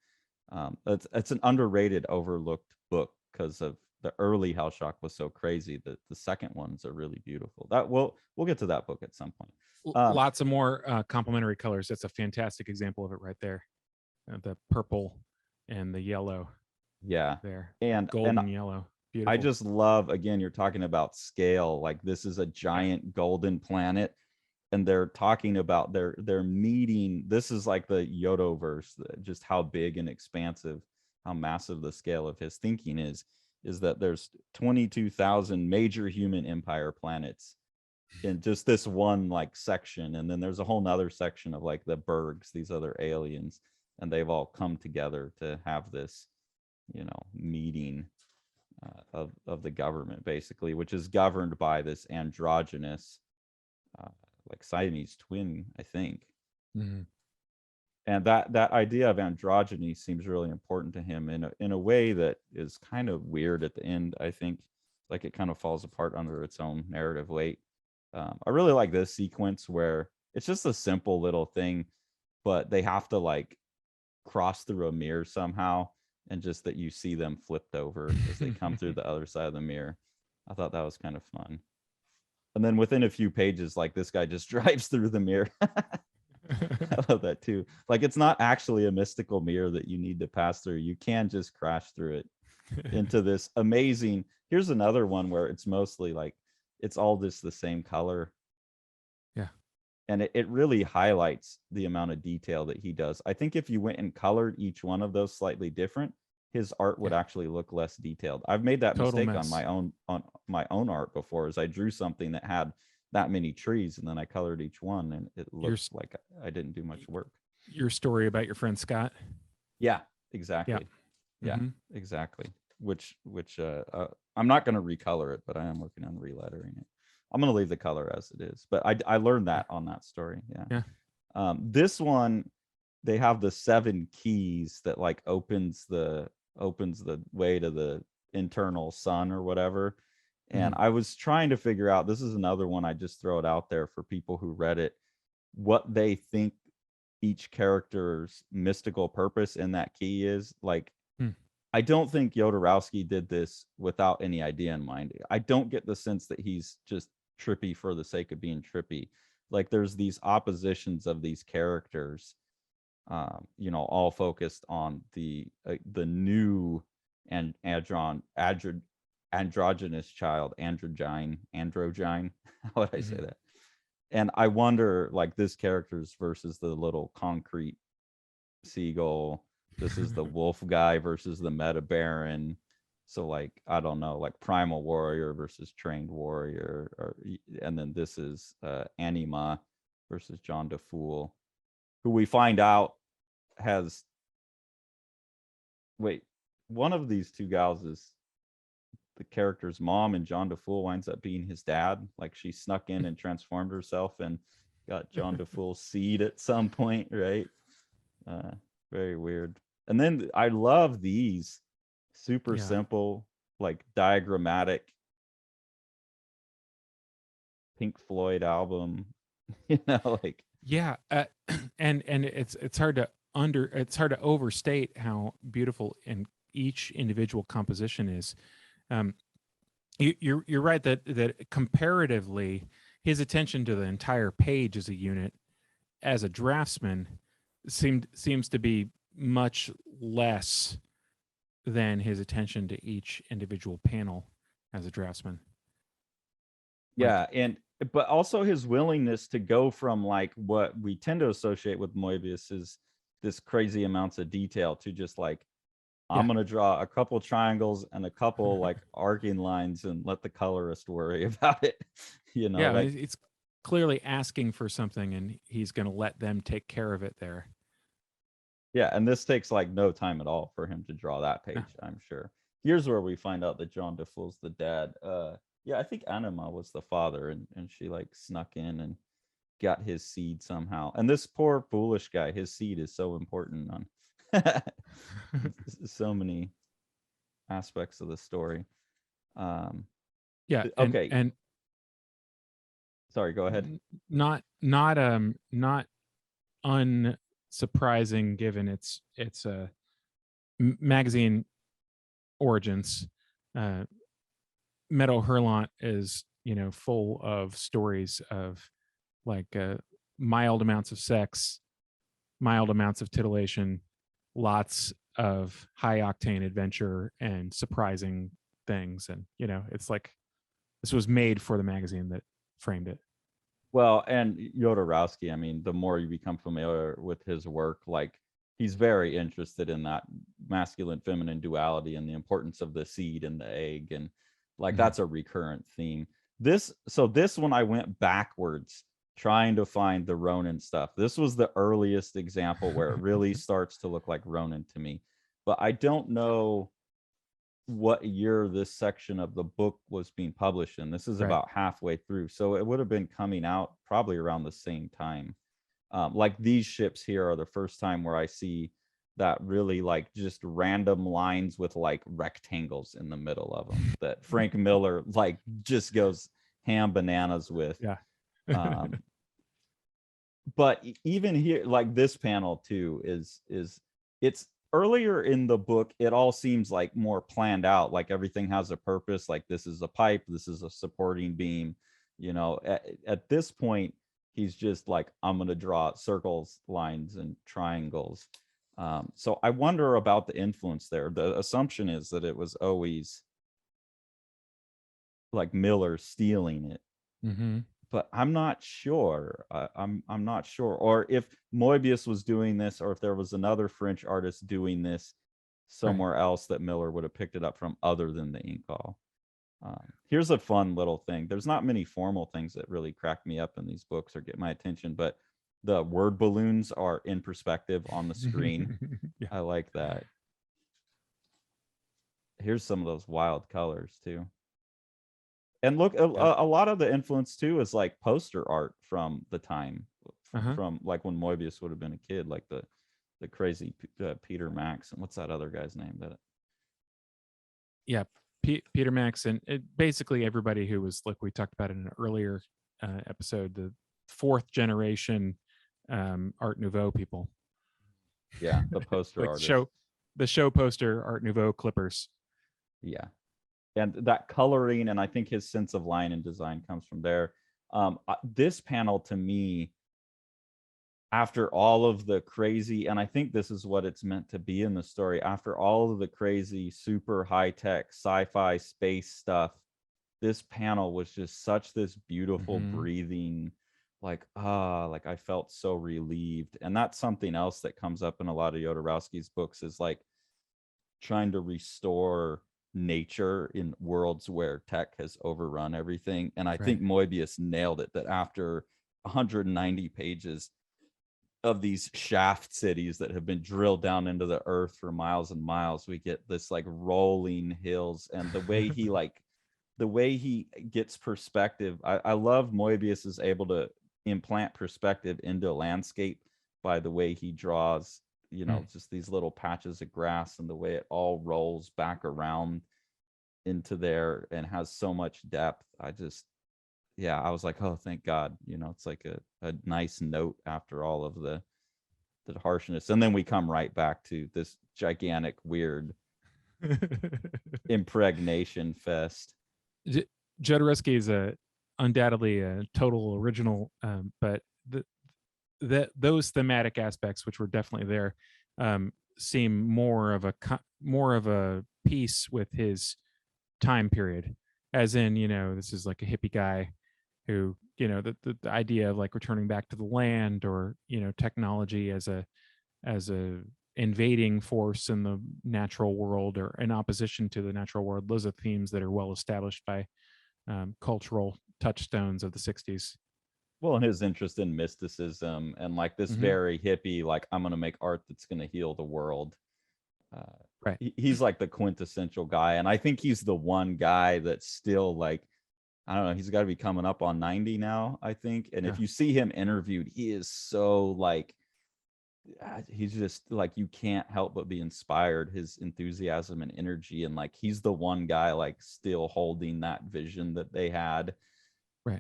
It's an underrated, overlooked book, because of the early Hell Shock was so crazy that the second ones are really beautiful. That we'll get to that book at some point. Lots of more complementary colors. That's a fantastic example of it right there. The purple and the yellow. Yeah. There. And Golden yellow. Beautiful. I just love, again, you're talking about scale. Like, this is a giant golden planet, and they're talking about they're meeting. This is like the Yodoverse, just how big and expansive, how massive the scale of his thinking is that there's 22,000 major human empire planets in just this one like section, and then there's a whole nother section of like the Bergs, these other aliens, and they've all come together to have this, meeting of the government, basically, which is governed by this androgynous like Siamese twin, I think. And that idea of androgyny seems really important to him in a way that is kind of weird at the end. I think, like, it kind of falls apart under its own narrative weight. I really like this sequence where it's just a simple little thing, but they have to like cross through a mirror somehow, and just that you see them flipped over as they come through the other side of the mirror. I thought that was kind of fun. And then within a few pages, like this guy just drives through the mirror. I love that too. Like it's not actually a mystical mirror that you need to pass through. You can just crash through it into this amazing. Here's another one where it's mostly like it's all just the same color. Yeah. And it really highlights the amount of detail that he does. I think if you went and colored each one of those slightly different, his art would actually look less detailed. I've made that Total mistake mess. on my own art before, as I drew something that had that many trees and then I colored each one and it looks like I didn't do much work. Your story about your friend Scott. Yeah, exactly. Yeah, Mm-hmm. exactly. Which I'm not going to recolor it, but I am working on relettering it. I'm going to leave the color as it is, but I learned that on that story. Yeah. This one, they have the 7 keys that like opens the way to the internal sun or whatever. And I was trying to figure out, this is another one, I just throw it out there for people who read it, what they think each character's mystical purpose in that key is. Like, I don't think Jodorowsky did this without any idea in mind. I don't get the sense that he's just trippy for the sake of being trippy. Like there's these oppositions of these characters, all focused on the new and androgynous child, androgyne. How would I say that? And I wonder, like, this character's versus the little concrete seagull. This is the wolf guy versus the meta baron. So like, I don't know, like primal warrior versus trained warrior, and then this is Anima versus John DeFool, who we find out has one of these two gals is the character's mom, and John DeFool winds up being his dad. Like she snuck in and transformed herself and got John DeFool's seed at some point, right? Very weird. And then I love these super simple, like diagrammatic Pink Floyd album, like and it's hard to overstate how beautiful in each individual composition is. You're right that comparatively, his attention to the entire page as a unit, as a draftsman, seems to be much less than his attention to each individual panel as a draftsman. Yeah, but also his willingness to go from like what we tend to associate with Moebius is this crazy amounts of detail to just like, I'm going to draw a couple triangles and a couple like arcing lines and let the colorist worry about it. Like, it's clearly asking for something and he's going to let them take care of it there. Yeah, and this takes like no time at all for him to draw that page, I'm sure. Here's where we find out that John DeFool's the dad. Yeah, I think Anima was the father, and she like snuck in and got his seed somehow. And this poor foolish guy, his seed is so important on so many aspects of the story. Okay. And sorry, go ahead. Not unsurprising given its magazine origins. Meadow Hurlant is full of stories of like mild amounts of sex, mild amounts of titillation, lots of high octane adventure and surprising things. And it's like this was made for the magazine that framed it. Well, and Jodorowsky, I mean, the more you become familiar with his work, like he's very interested in that masculine feminine duality and the importance of the seed and the egg, and like that's a recurrent theme. This one I went backwards trying to find the Ronin stuff. This was the earliest example where it really starts to look like Ronin to me, but I don't know what year this section of the book was being published in. This is about halfway through, so it would have been coming out probably around the same time. Like these ships here are the first time where I see that really like just random lines with like rectangles in the middle of them that Frank Miller like just goes ham bananas with. But even here, like this panel too is earlier in the book, it all seems like more planned out, like everything has a purpose, like this is a pipe, this is a supporting beam, you know. At this point, he's just like, I'm going to draw circles, lines, and triangles. So I wonder about the influence there. The assumption is that it was always like Miller stealing it. Mm-hmm. But I'm not sure. I'm not sure. Or if Moebius was doing this, or if there was another French artist doing this somewhere else that Miller would have picked it up from other than the Incal. Here's a fun little thing. There's not many formal things that really crack me up in these books or get my attention, but the word balloons are in perspective on the screen. Yeah. I like that. Here's some of those wild colors too. And look, a lot of the influence too is like poster art from the time, from like when Moebius would have been a kid, like the crazy Peter Max, and what's that other guy's name? That Yeah, Peter Max, and basically everybody who was, like we talked about in an earlier episode, the fourth generation Art Nouveau people. Yeah, the poster like artists. the show poster Art Nouveau clippers. Yeah, and that coloring, and I think his sense of line and design comes from there. This panel to me, after all of the crazy, and I think this is what it's meant to be in the story, after all of the crazy, super high-tech sci-fi space stuff, this panel was just such this beautiful breathing, like I felt so relieved. And that's something else that comes up in a lot of Jodorowsky's books, is like trying to restore nature in worlds where tech has overrun everything. And I think Moebius nailed it, that after 190 pages of these shaft cities that have been drilled down into the earth for miles and miles, we get this like rolling hills. And the way he the way he gets perspective, I love Moebius is able to implant perspective into a landscape by the way he draws, you know, just these little patches of grass, and the way it all rolls back around into there and has so much depth. I was like, oh, thank God, you know, it's like a nice note after all of the harshness. And then we come right back to this gigantic, weird impregnation fest. Jodorowsky is undoubtedly a total original, but those thematic aspects, which were definitely there, seem more of a piece with his time period. As in, you know, this is like a hippie guy who, you know, the idea of like returning back to the land, or, you know, technology as a invading force in the natural world, or in opposition to the natural world. Those are themes that are well established by cultural touchstones of the 60s. Well, and his interest in mysticism and like this very hippie, like, I'm going to make art that's going to heal the world. He's like the quintessential guy. And I think he's the one guy that's still like, I don't know, he's got to be coming up on 90 now, I think. And if you see him interviewed, he is so like, he's just like, you can't help but be inspired, his enthusiasm and energy. And like, he's the one guy like still holding that vision that they had,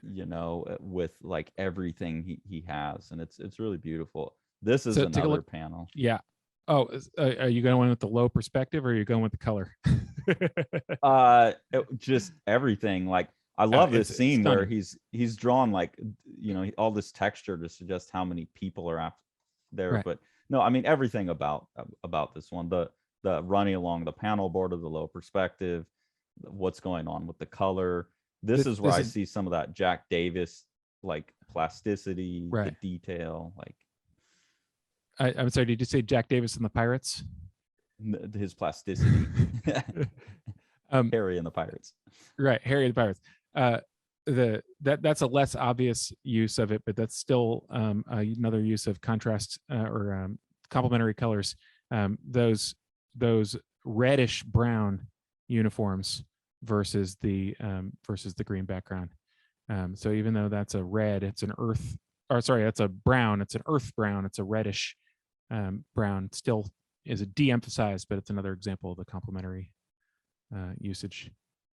you know, with like everything he has. And it's really beautiful. This is another panel. Yeah. Oh, are you going with the low perspective, or are you going with the color? Just everything. Like, I love this scene where he's drawn like, you know, all this texture to suggest how many people are there. But no, I mean, everything about this one, the running along the panel border, the low perspective, what's going on with the color. This is where I see some of that Jack Davis like plasticity, the detail. Like, I'm sorry, did you say Jack Davis and the Pirates? His plasticity. Harry and the Pirates. Right, Harry and the Pirates. That's a less obvious use of it, but that's still another use of contrast or complementary colors. Those reddish brown uniforms versus the green background. So even though that's a red, it's an earth, or sorry, that's a brown, it's an earth brown, it's a reddish brown, still is a de-emphasized, but it's another example of the complementary usage.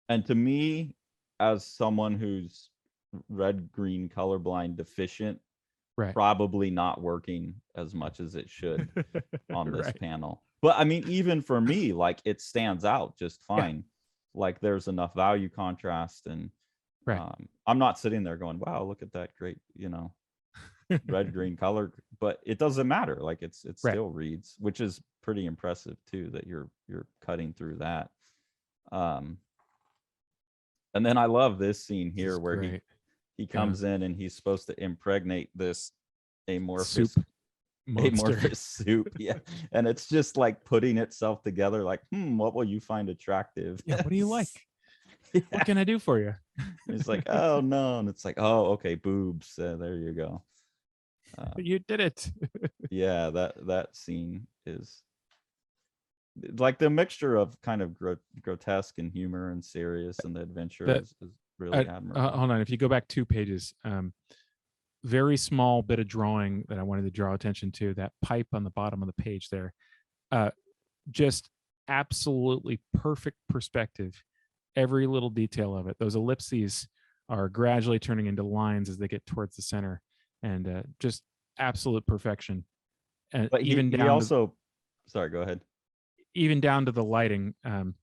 And to me, as someone who's red-green colorblind deficient, probably not working as much as it should on this panel. But I mean, even for me, like it stands out just Yeah. fine. Like there's enough value contrast, and Right. I'm not sitting there going, wow, look at that great, red green color, but it doesn't matter. Like it Right. still reads, which is pretty impressive too, that you're cutting through that. And then I love this scene This here is where great. he Yeah. comes in and he's supposed to impregnate this amorphous Soup monster. soup. Yeah. And it's just like putting itself together, like, what will you find attractive? Yeah. What do you like? Yeah. What can I do for you? It's like, oh no. And it's like, oh, okay, boobs. There you go. You did it. Yeah, that scene is like the mixture of kind of grotesque and humor and serious, and the adventure That is really admirable. hold on. If you go back 2 pages, very small bit of drawing that I wanted to draw attention to, that pipe on the bottom of the page there. Just absolutely perfect perspective. Every little detail of it. Those ellipses are gradually turning into lines as they get towards the center, and just absolute perfection. And But even he down also, sorry, go ahead. even down to the lighting, and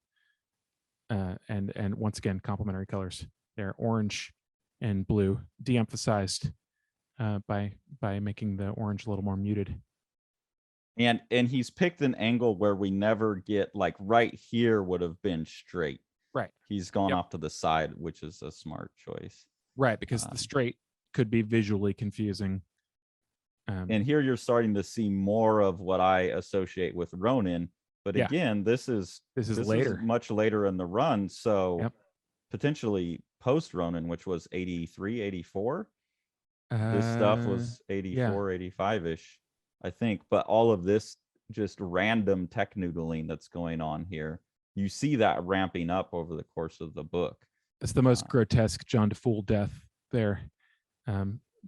once again complementary colors. They're orange and blue, de-emphasized by making the orange a little more muted. And he's picked an angle where we never get, like right here would have been straight. Right. He's gone Yep. off to the side, which is a smart choice. Right, because the straight could be visually confusing. And here you're starting to see more of what I associate with Ronin. But Yeah. again, this is later. much later in the run. So Yep. potentially post Ronin, which was 83, 84. This stuff was 84, 85-ish, I think. But all of this just random tech noodling that's going on here, you see that ramping up over the course of the book. It's the most grotesque John DeFool death there.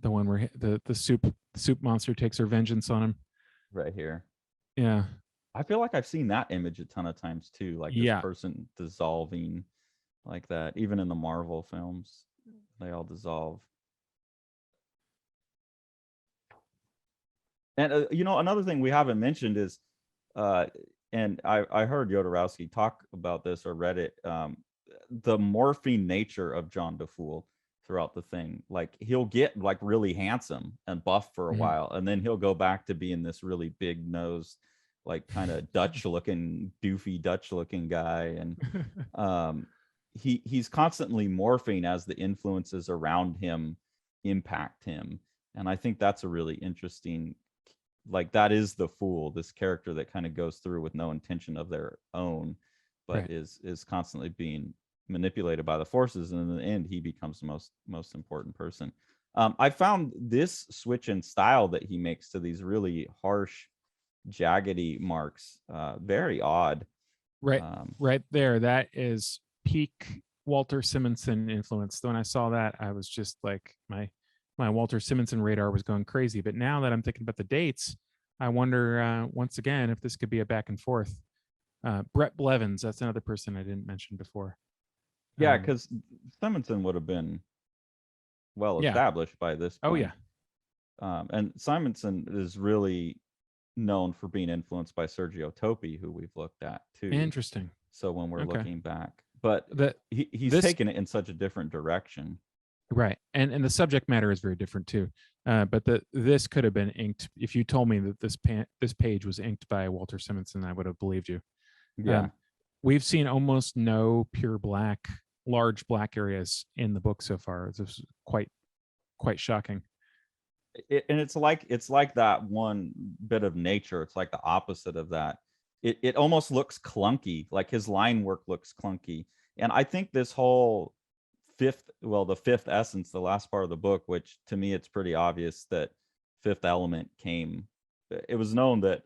The one where the soup monster takes her vengeance on him. Right here. Yeah. I feel like I've seen that image a ton of times too, like this person dissolving like that. Even in the Marvel films, they all dissolve. And another thing we haven't mentioned is, and I heard Jodorowsky talk about this or read it, the morphine nature of John DeFool throughout the thing. Like he'll get like really handsome and buff for a while, and then he'll go back to being this really big nosed, like kind of doofy Dutch looking guy. And he's constantly morphing as the influences around him impact him. And I think that's a really interesting, like that is the fool, this character that kind of goes through with no intention of their own, but is constantly being manipulated by the forces, and in the end he becomes the most important person. I found this switch in style that he makes to these really harsh jaggedy marks very odd. Right there, that is peak Walter Simonson influence. When I saw that, I was just like, my Walter Simonson radar was going crazy. But now that I'm thinking about the dates, I wonder once again if this could be a back and forth. Brett Blevins, that's another person I didn't mention before. Yeah, because Simonson would have been well established by this point. Oh yeah. And Simonson is really known for being influenced by Sergio Topi, who we've looked at too. Interesting. So when we're looking back, but he's taken it in such a different direction. Right. And the subject matter is very different too. But this could have been inked. If you told me that this page was inked by Walter Simonson, I would have believed you. Yeah. We've seen almost no pure black, large black areas in the book so far. This is quite shocking. And it's like that one bit of nature. It's like the opposite of that. It almost looks clunky, like his line work looks clunky. And I think this whole the fifth essence, the last part of the book, which to me it's pretty obvious that Fifth Element came. It was known that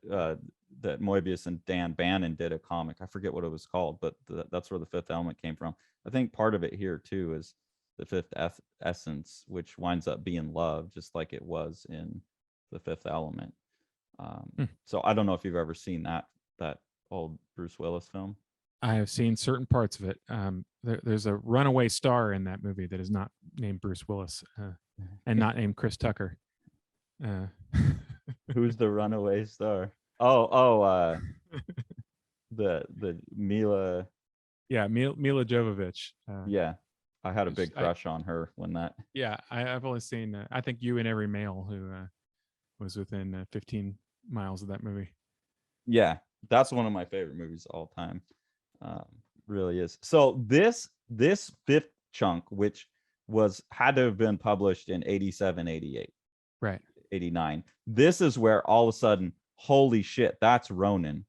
that Moebius and Dan Bannon did a comic. I forget what it was called, but that's where the Fifth Element came from. I think part of it here too is the fifth essence, which winds up being love, just like it was in the Fifth Element. So I don't know if you've ever seen that old Bruce Willis film. I have seen certain parts of it. There's a runaway star in that movie that is not named Bruce Willis and not named Chris Tucker. Who's the runaway star? The Mila. Yeah, Mila Jovovich. Yeah, I had a sh- big I, crush on her when that. yeah, I've only seen. I think You and Every Male Who was within 15 miles of that movie. Yeah, that's one of my favorite movies of all time. Um, really is. So this fifth chunk, which had to have been published in 87, 88, Right. 89. This is where all of a sudden, holy shit, that's Ronin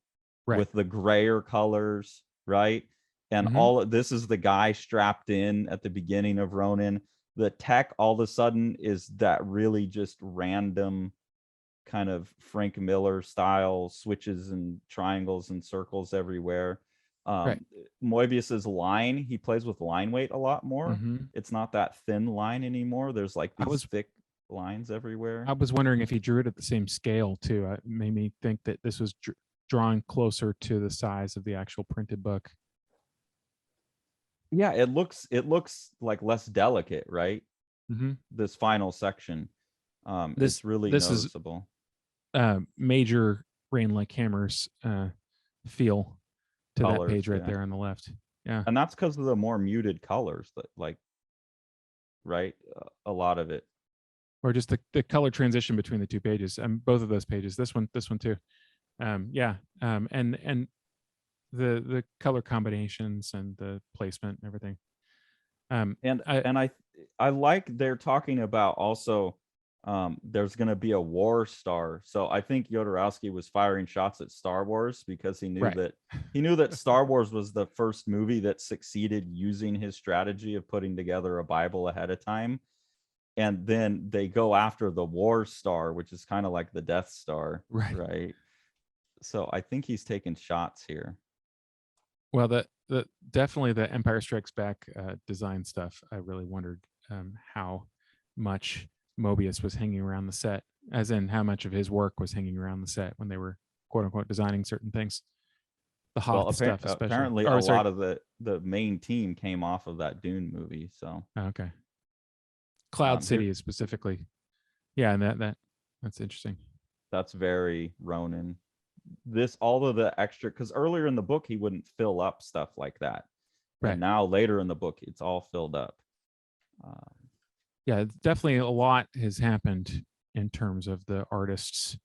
Right. with the grayer colors, right? And Mm-hmm. this is the guy strapped in at the beginning of Ronin. The tech all of a sudden is that really just random kind of Frank Miller style switches and triangles and circles everywhere. Right. Moebius's line, he plays with line weight a lot more. Mm-hmm. It's not that thin line anymore. There's like I these was thick lines everywhere. I was wondering if he drew it at the same scale too. It made me think that this was drawing closer to the size of the actual printed book. Yeah, it looks like less delicate, right? Mm-hmm. This final section. This It's really this is noticeable. major Rain Like Hammers feel to that Colors, page right yeah. there on the left. Yeah. And that's because of the more muted colors that like, right? A lot of it. Or just the color transition between the two pages. Both of those pages. This one too. Yeah. And the color combinations and the placement and everything. And I like they're talking about also there's going to be a war star. So I think Jodorowsky was firing shots at Star Wars because he knew Right. that Star Wars was the first movie that succeeded using his strategy of putting together a Bible ahead of time. And then they go after the war star, which is kind of like the Death Star, right? So I think he's taking shots here. Well, the definitely the Empire Strikes Back design stuff. I really wondered how much Moebius was hanging around the set, as in how much of his work was hanging around the set when they were quote unquote designing certain things. The Hoth stuff, especially. Apparently, a lot of the main team came off of that Dune movie. So okay, Cloud City is specifically, yeah, and that's interesting. That's very Ronin. This all of the extra, because earlier in the book he wouldn't fill up stuff like that, right? And now later in the book it's all filled up. Yeah, definitely a lot has happened in terms of the artist's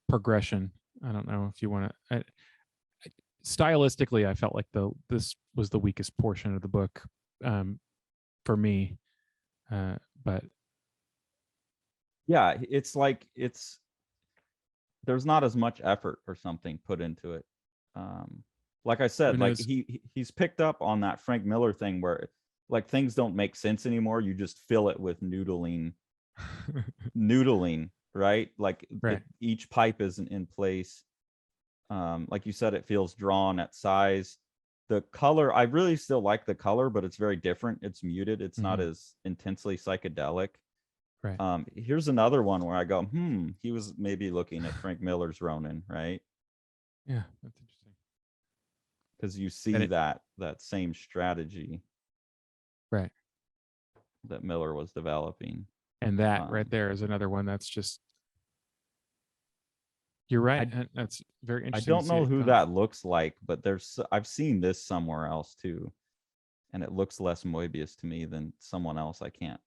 progression. I don't know if you want to. Stylistically, I felt like this was the weakest portion of the book for me, but yeah, it's like there's not as much effort or something put into it. Like I said, like he's picked up on that Frank Miller thing where like things don't make sense anymore. You just fill it with noodling, right? Like right. Each pipe isn't in place. Like you said, it feels drawn at size. The color, I really still like the color, but it's very different. It's muted. It's not as intensely psychedelic. Right. Here's another one where I go, he was maybe looking at Frank Miller's Ronin, right? Yeah, that's interesting. Because you see that same strategy, right, that Miller was developing. And that right there is another one that's just. You're right. That's very interesting. I don't know who that looks like, but I've seen this somewhere else too, and it looks less Moebius to me than someone else. I can't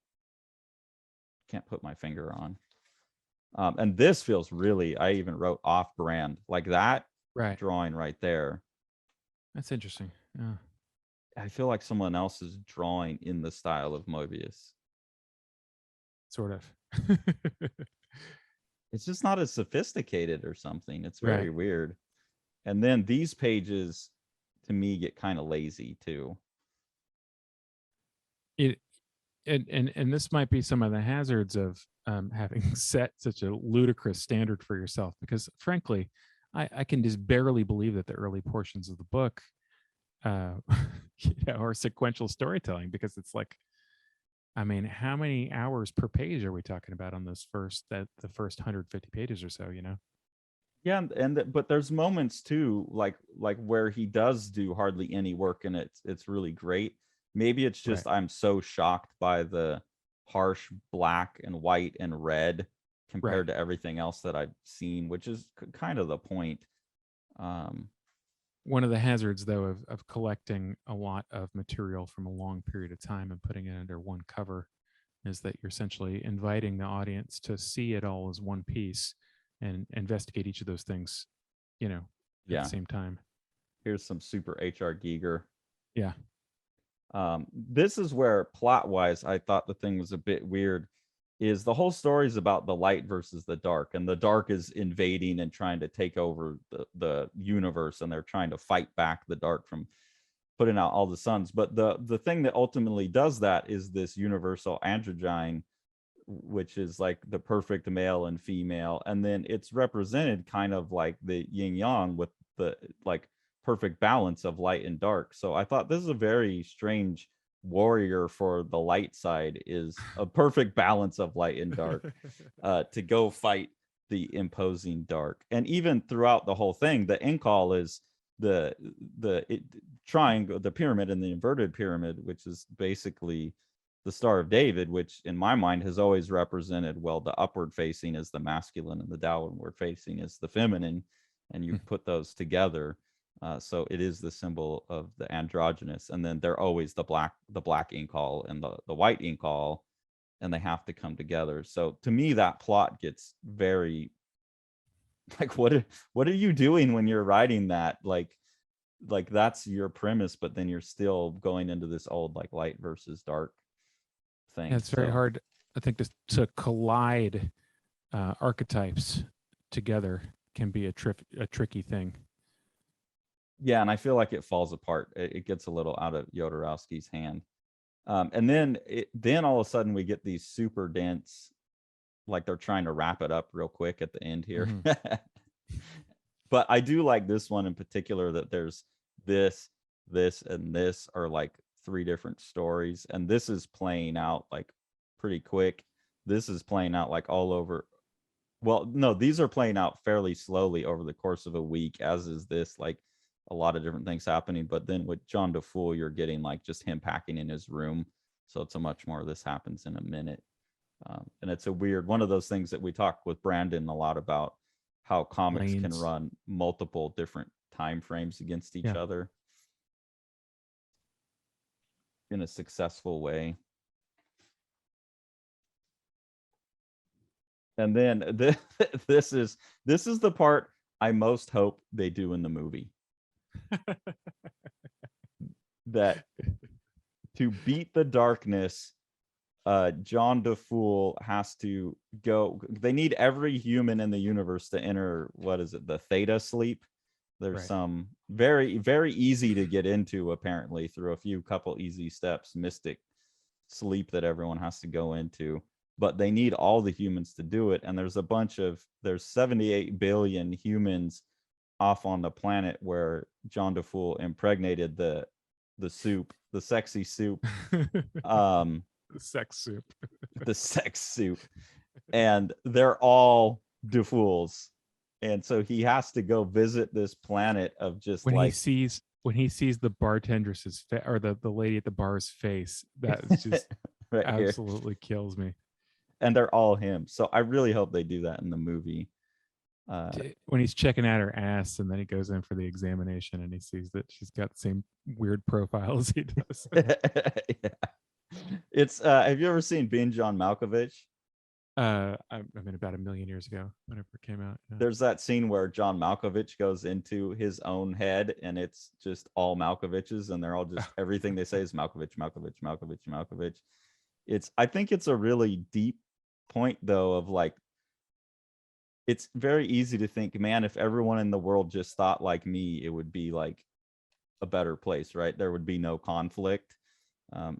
put my finger on. And this feels really, I even wrote off brand, like that drawing right there. That's interesting. Yeah. I feel like someone else is drawing in the style of Moebius. Sort of. It's just not as sophisticated or something. It's very weird. And then these pages to me get kind of lazy too. And this might be some of the hazards of having set such a ludicrous standard for yourself, because frankly, I can just barely believe that the early portions of the book are sequential storytelling, because it's like, I mean, how many hours per page are we talking about on those the first 150 pages or so, Yeah, but there's moments too, like where he does do hardly any work, and it's really great. Maybe it's just I'm so shocked by the harsh black and white and red compared to everything else that I've seen, which is kind of the point. One of the hazards, though, of collecting a lot of material from a long period of time and putting it under one cover is that you're essentially inviting the audience to see it all as one piece and investigate each of those things, at the same time. Here's some super HR Giger. Yeah. This is where plot-wise I thought the thing was a bit weird, is the whole story is about the light versus the dark, and the dark is invading and trying to take over the universe, and they're trying to fight back the dark from putting out all the suns. But the thing that ultimately does that is this universal androgyne, which is like the perfect male and female, and then it's represented kind of like the yin yang with the like perfect balance of light and dark. So I thought this is a very strange warrior for the light side, is a perfect balance of light and dark to go fight the imposing dark. And even throughout the whole thing, the Incal is the triangle, the pyramid, and the inverted pyramid, which is basically the Star of David, which in my mind has always represented, well, the upward facing is the masculine and the downward facing is the feminine, and you put those together. So it is the symbol of the androgynous, and then they're always the black Incal and the white Incal, and they have to come together. So to me, that plot gets very like, what are you doing when you're writing that? Like that's your premise, but then you're still going into this old like light versus dark thing. Yeah, it's very hard, I think, to collide archetypes together can be a tricky thing. Yeah, and I feel like it falls apart. It gets a little out of Jodorowsky's hand. And then all of a sudden we get these super dense, like they're trying to wrap it up real quick at the end here. Mm-hmm. But I do like this one in particular, that there's this, and this are like 3 different stories. And this is playing out like pretty quick. This is playing out like all over. Well, no, these are playing out fairly slowly over the course of a week, as is this, like a lot of different things happening. But then with John DeFool, you're getting like just him packing in his room. So it's a much more, this happens in a minute. And it's a weird one of those things that we talk with Brandon a lot about, how comics can run multiple different time frames against each other in a successful way. And then this is the part I most hope they do in the movie. That to beat the darkness, John DeFool has to go. They need every human in the universe to enter, what is it, the theta sleep. There's some very, very easy to get into, apparently, through a couple easy steps, mystic sleep that everyone has to go into. But they need all the humans to do it. And there's 78 billion humans off on the planet where John DeFool impregnated the soup, the sexy soup. The sex soup. The sex soup. And they're all DeFools. And so he has to go visit this planet of just when he sees the bartender's or the lady at the bar's face, that is just absolutely kills me. And they're all him. So I really hope they do that in the movie. When he's checking out her ass, and then he goes in for the examination, and he sees that she's got the same weird profile as he does. Yeah. It's have you ever seen Binge on Malkovich? I mean, about 1 million years ago, whenever it came out. Yeah. There's that scene where John Malkovich goes into his own head, and it's just all Malkoviches, and they're all just everything they say is Malkovich, Malkovich, Malkovich, Malkovich. I think it's a really deep point, though, of like, it's very easy to think, man, if everyone in the world just thought like me, it would be like a better place, right? There would be no conflict.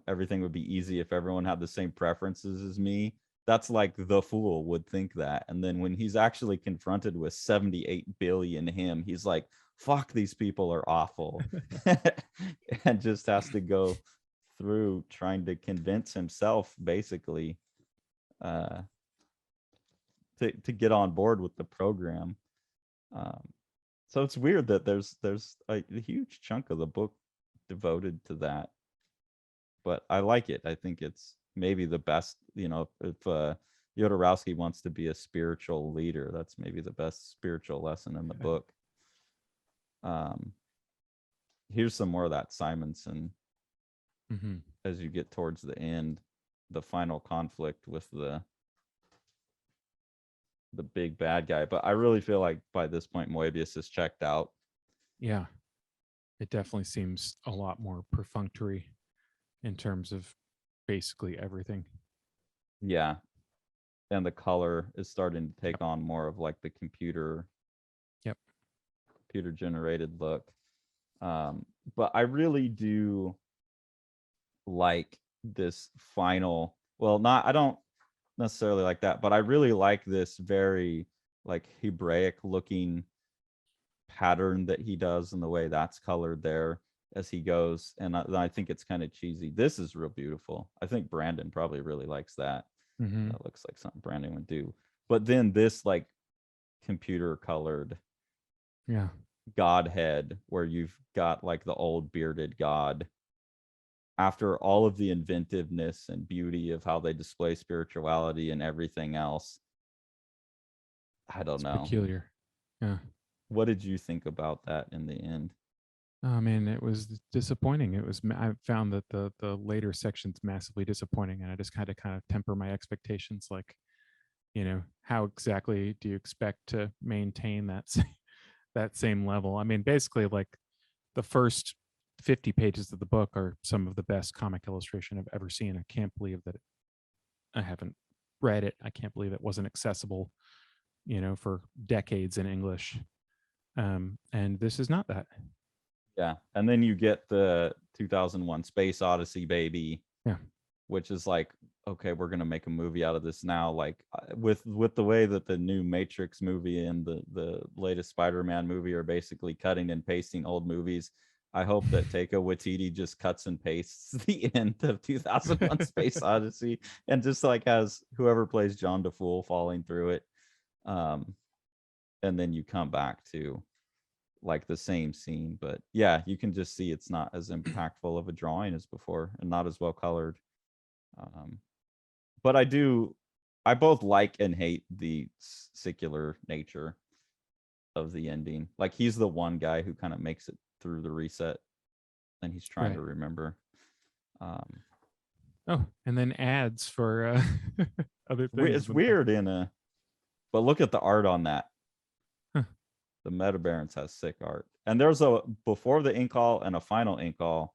Everything would be easy if everyone had the same preferences as me. That's like the fool would think that. And then when he's actually confronted with 78 billion him, he's like, fuck, these people are awful. And just has to go through trying to convince himself, basically, to get on board with the program. So it's weird that there's a huge chunk of the book devoted to that. But I like it. I think it's maybe the best, if Jodorowsky wants to be a spiritual leader. That's maybe the best spiritual lesson in the book. Here's some more of that Simonson as you get towards the end, the final conflict with the big bad guy. But I really feel like by this point Moebius is checked out. Yeah, it definitely seems a lot more perfunctory in terms of basically everything. Yeah, and the color is starting to take on more of like the computer generated look. But I really do like this final, well, not, I don't necessarily like that, but I really like this very like Hebraic looking pattern that he does and the way that's colored there as he goes. And I think it's kind of cheesy. This is real beautiful. I think Brandon probably really likes that. That looks like something Brandon would do. But then this like computer colored godhead where you've got like the old bearded god, after all of the inventiveness and beauty of how they display spirituality and everything else. I don't know. Peculiar. Yeah. What did you think about that in the end? Oh man, it was disappointing. I found that the later sections massively disappointing, and I just had to kind of temper my expectations. Like, how exactly do you expect to maintain that same level? I mean, basically, like the first 50 pages of the book are some of the best comic illustration I've ever seen. I can't believe that I haven't read it. I can't believe it wasn't accessible, for decades in English. And this is not that. Yeah, and then you get the 2001 Space Odyssey baby, which is like, okay, we're gonna make a movie out of this now. Like with the way that the new Matrix movie and the latest Spider-Man movie are basically cutting and pasting old movies. I hope that Taika Waititi just cuts and pastes the end of 2001 Space Odyssey and just like has whoever plays John DeFool falling through it, and then you come back to like the same scene. But yeah, you can just see it's not as impactful of a drawing as before and not as well colored. But I both like and hate the secular nature of the ending. Like he's the one guy who kind of makes it through the reset and he's trying to remember. And then ads for other things. It's weird but look at the art on that. The Meta Barons has sick art. And there's a before the Incal and a final Incal.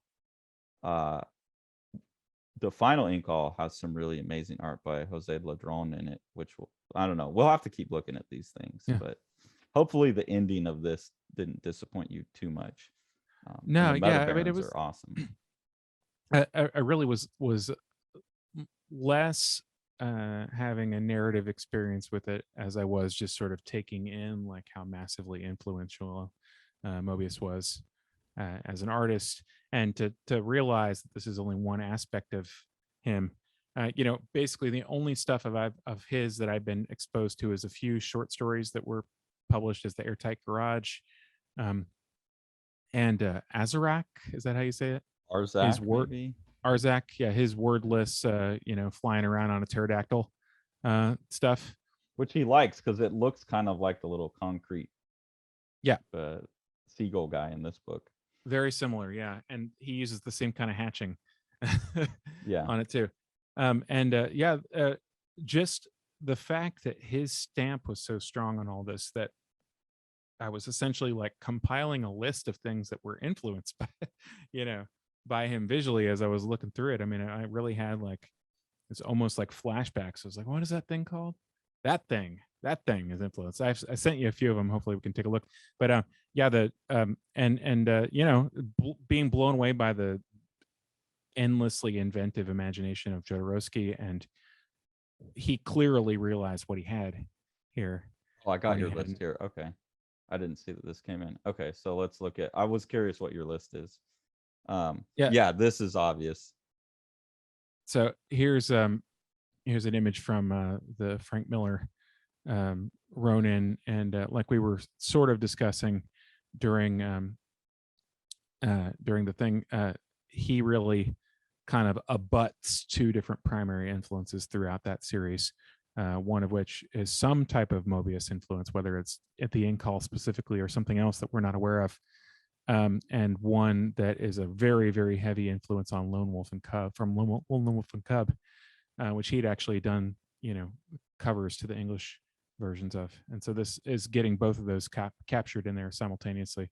The final Incal has some really amazing art by Jose Ladron in it, which I don't know. We'll have to keep looking at these things, but hopefully the ending of this didn't disappoint you too much. No, the Meta Barons are awesome. I really was less having a narrative experience with it as I was just sort of taking in like how massively influential Moebius was as an artist, and to realize that this is only one aspect of him. Basically the only stuff of his that I've been exposed to is a few short stories that were published as the Airtight Garage, and Azarak, is that how you say it? Arzak, his word maybe? Arzak, yeah, his wordless flying around on a pterodactyl stuff, which he likes because it looks kind of like the little concrete seagull guy in this book. Very similar, yeah, and he uses the same kind of hatching on it too. Just the fact that his stamp was so strong on all this that I was essentially like compiling a list of things that were influenced by him visually as I was looking through it. I mean, I really had like, it's almost like flashbacks. I was like, what is that thing called? That thing is influence. I sent you a few of them. Hopefully we can take a look. But being blown away by the endlessly inventive imagination of Jodorowsky, and he clearly realized what he had here. Oh, I got your list here. Okay, I didn't see that this came in. Okay, so let's look at. I was curious what your list is. This is obvious. So here's an image from the Frank Miller Ronin, and like we were sort of discussing during the thing, he really kind of abuts two different primary influences throughout that series. one of which is some type of Moebius influence, whether it's at the Incal specifically or something else that we're not aware of. And one that is a very, very heavy influence on Lone Wolf and Cub, from Lone Wolf and Cub, which he'd actually done, covers to the English versions of. And so this is getting both of those captured in there simultaneously.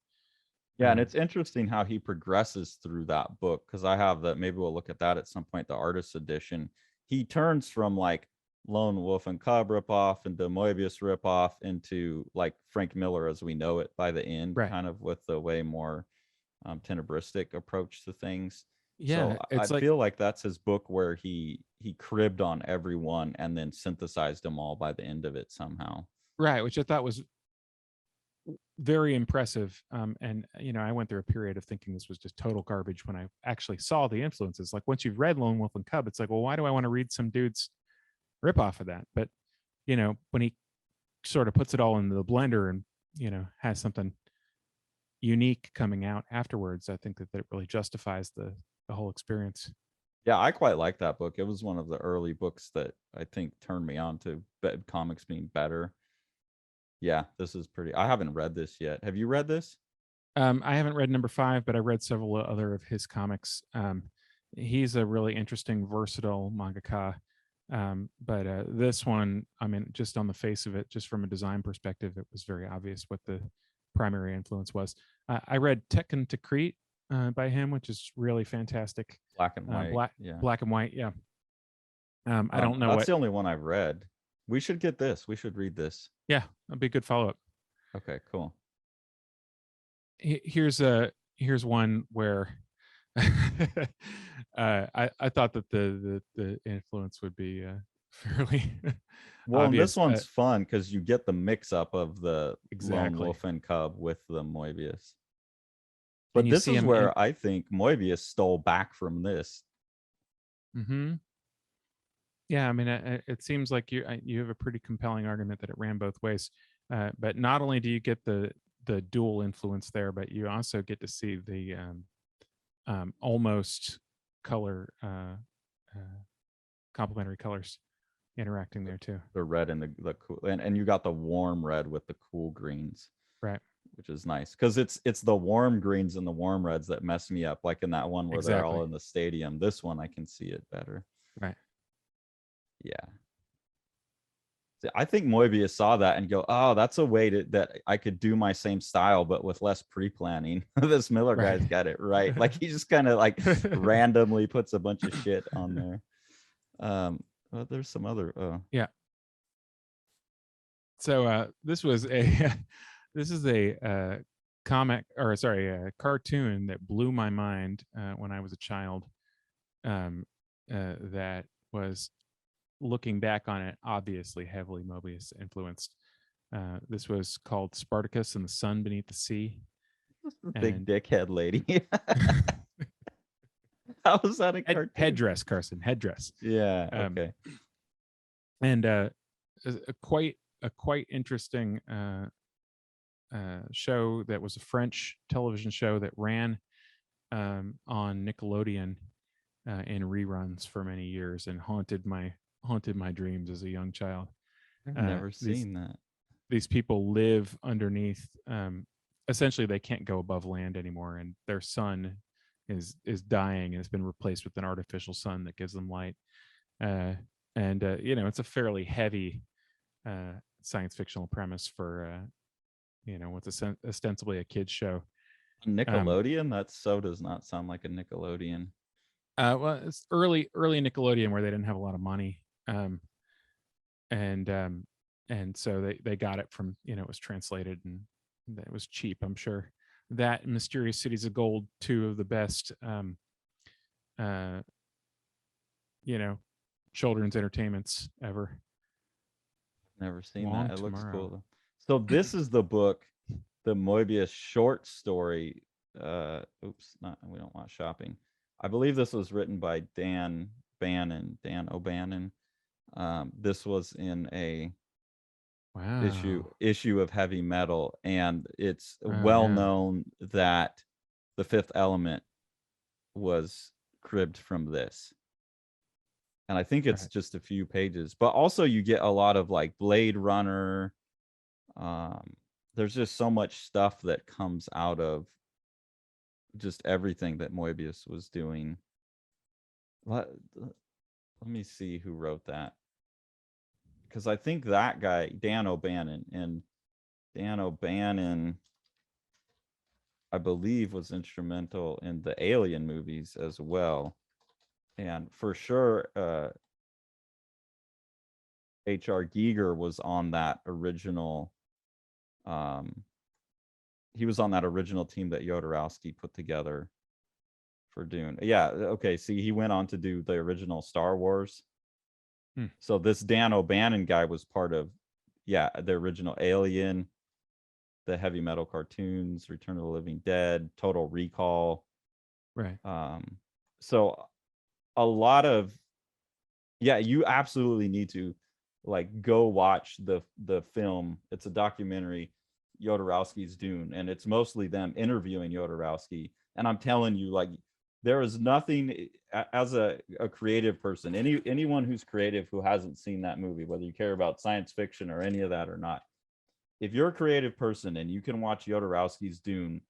Yeah, and it's interesting how he progresses through that book, because I have that. Maybe we'll look at that at some point. The artist's edition. He turns from like Lone Wolf and Cub ripoff into Moebius ripoff into like Frank Miller as we know it by the end, Right. kind of with a way more tenebristic approach to things. Yeah, So it's I feel like that's his book where he cribbed on everyone and then synthesized them all by the end of it somehow. Right, which I thought was very impressive. And I went through a period of thinking this was just total garbage when I actually saw the influences. Like once you've read Lone Wolf and Cub, it's like, well, why do I want to read some dude's rip off of that? But when he sort of puts it all into the blender and has something unique coming out afterwards, I think that it really justifies the whole experience. Yeah, I quite like that book. It was one of the early books that I think turned me on to comics being better. Yeah, this is pretty. I haven't read this yet. Have you read this? I haven't read number 5, but I read several other of his comics. He's a really interesting, versatile mangaka. But this one, I mean, just on the face of it, just from a design perspective, it was very obvious what the primary influence was. I read Tekken to Crete by him, which is really fantastic. Black and white. Black and white. Yeah. I don't know. That's the only one I've read. We should get this. We should read this. Yeah, that'd be a good follow up. Okay, cool. Here's one where I thought that the influence would be fairly well. Obvious. This one's fun because you get the mix up of the exactly. Lone Wolf and Cub with the Moebius. But this is where I think Moebius stole back from this. Mm-hmm. Yeah, I mean, it seems like you have a pretty compelling argument that it ran both ways. But not only do you get the dual influence there, but you also get to see the almost color complementary colors interacting there too. The red and the cool, and you got the warm red with the cool greens, right? Which is nice because it's the warm greens and the warm reds that mess me up. Like in that one where they're all in the stadium. This one I can see it better. Right. Yeah. I think Moebius saw that and go, oh, that's a way that I could do my same style, but with less pre-planning. This Miller guy's got it right. Like he just kind of like randomly puts a bunch of shit on there. Well, there's some other. Yeah. So this is a comic, or sorry, a cartoon that blew my mind when I was a child. That was, looking back on it, obviously heavily Moebius influenced. This was called Spartacus and the Sun Beneath the Sea. Big dickhead lady. How was that a cartoon? Headdress, Carson, headdress. Yeah. Okay. And a quite interesting show that was a French television show that ran on Nickelodeon in reruns for many years and haunted my dreams as a young child. I've never seen that. These people live underneath. Essentially, they can't go above land anymore, and their sun is dying and has been replaced with an artificial sun that gives them light. And it's a fairly heavy science fictional premise for what's ostensibly a kids show. Nickelodeon? That so does not sound like a Nickelodeon. Well, it's early Nickelodeon where they didn't have a lot of money. And so they got it from, it was translated and it was cheap, I'm sure. That and Mysterious Cities of Gold, two of the best, children's entertainments ever. Never seen that. It looks cool though. So this is the book, the Moebius short story. We don't want shopping. I believe this was written by Dan O'Bannon. This was in a issue of Heavy Metal, and it's well known that The Fifth Element was cribbed from this. and I think it's Right. just a few pages. But also you get a lot of like Blade Runner. There's just so much stuff that comes out of just everything that Moebius was doing. Let me see who wrote that, because I think that guy Dan O'Bannon, I believe, was instrumental in the Alien movies as well, and for sure H.R. Giger was on that original. He was on that original team that Jodorowsky put together for Dune. Yeah, okay. See, he went on to do the original Star Wars. So this Dan O'Bannon guy was part of, the original Alien, the heavy metal cartoons, Return of the Living Dead, Total Recall. Right. So a lot of, you absolutely need to like go watch the film. It's a documentary, Jodorowsky's Dune, and it's mostly them interviewing Jodorowsky. And I'm telling you, like, there is nothing, as a creative person, anyone who's creative who hasn't seen that movie, whether you care about science fiction or any of that or not, if you're a creative person and you can watch Jodorowsky's Dune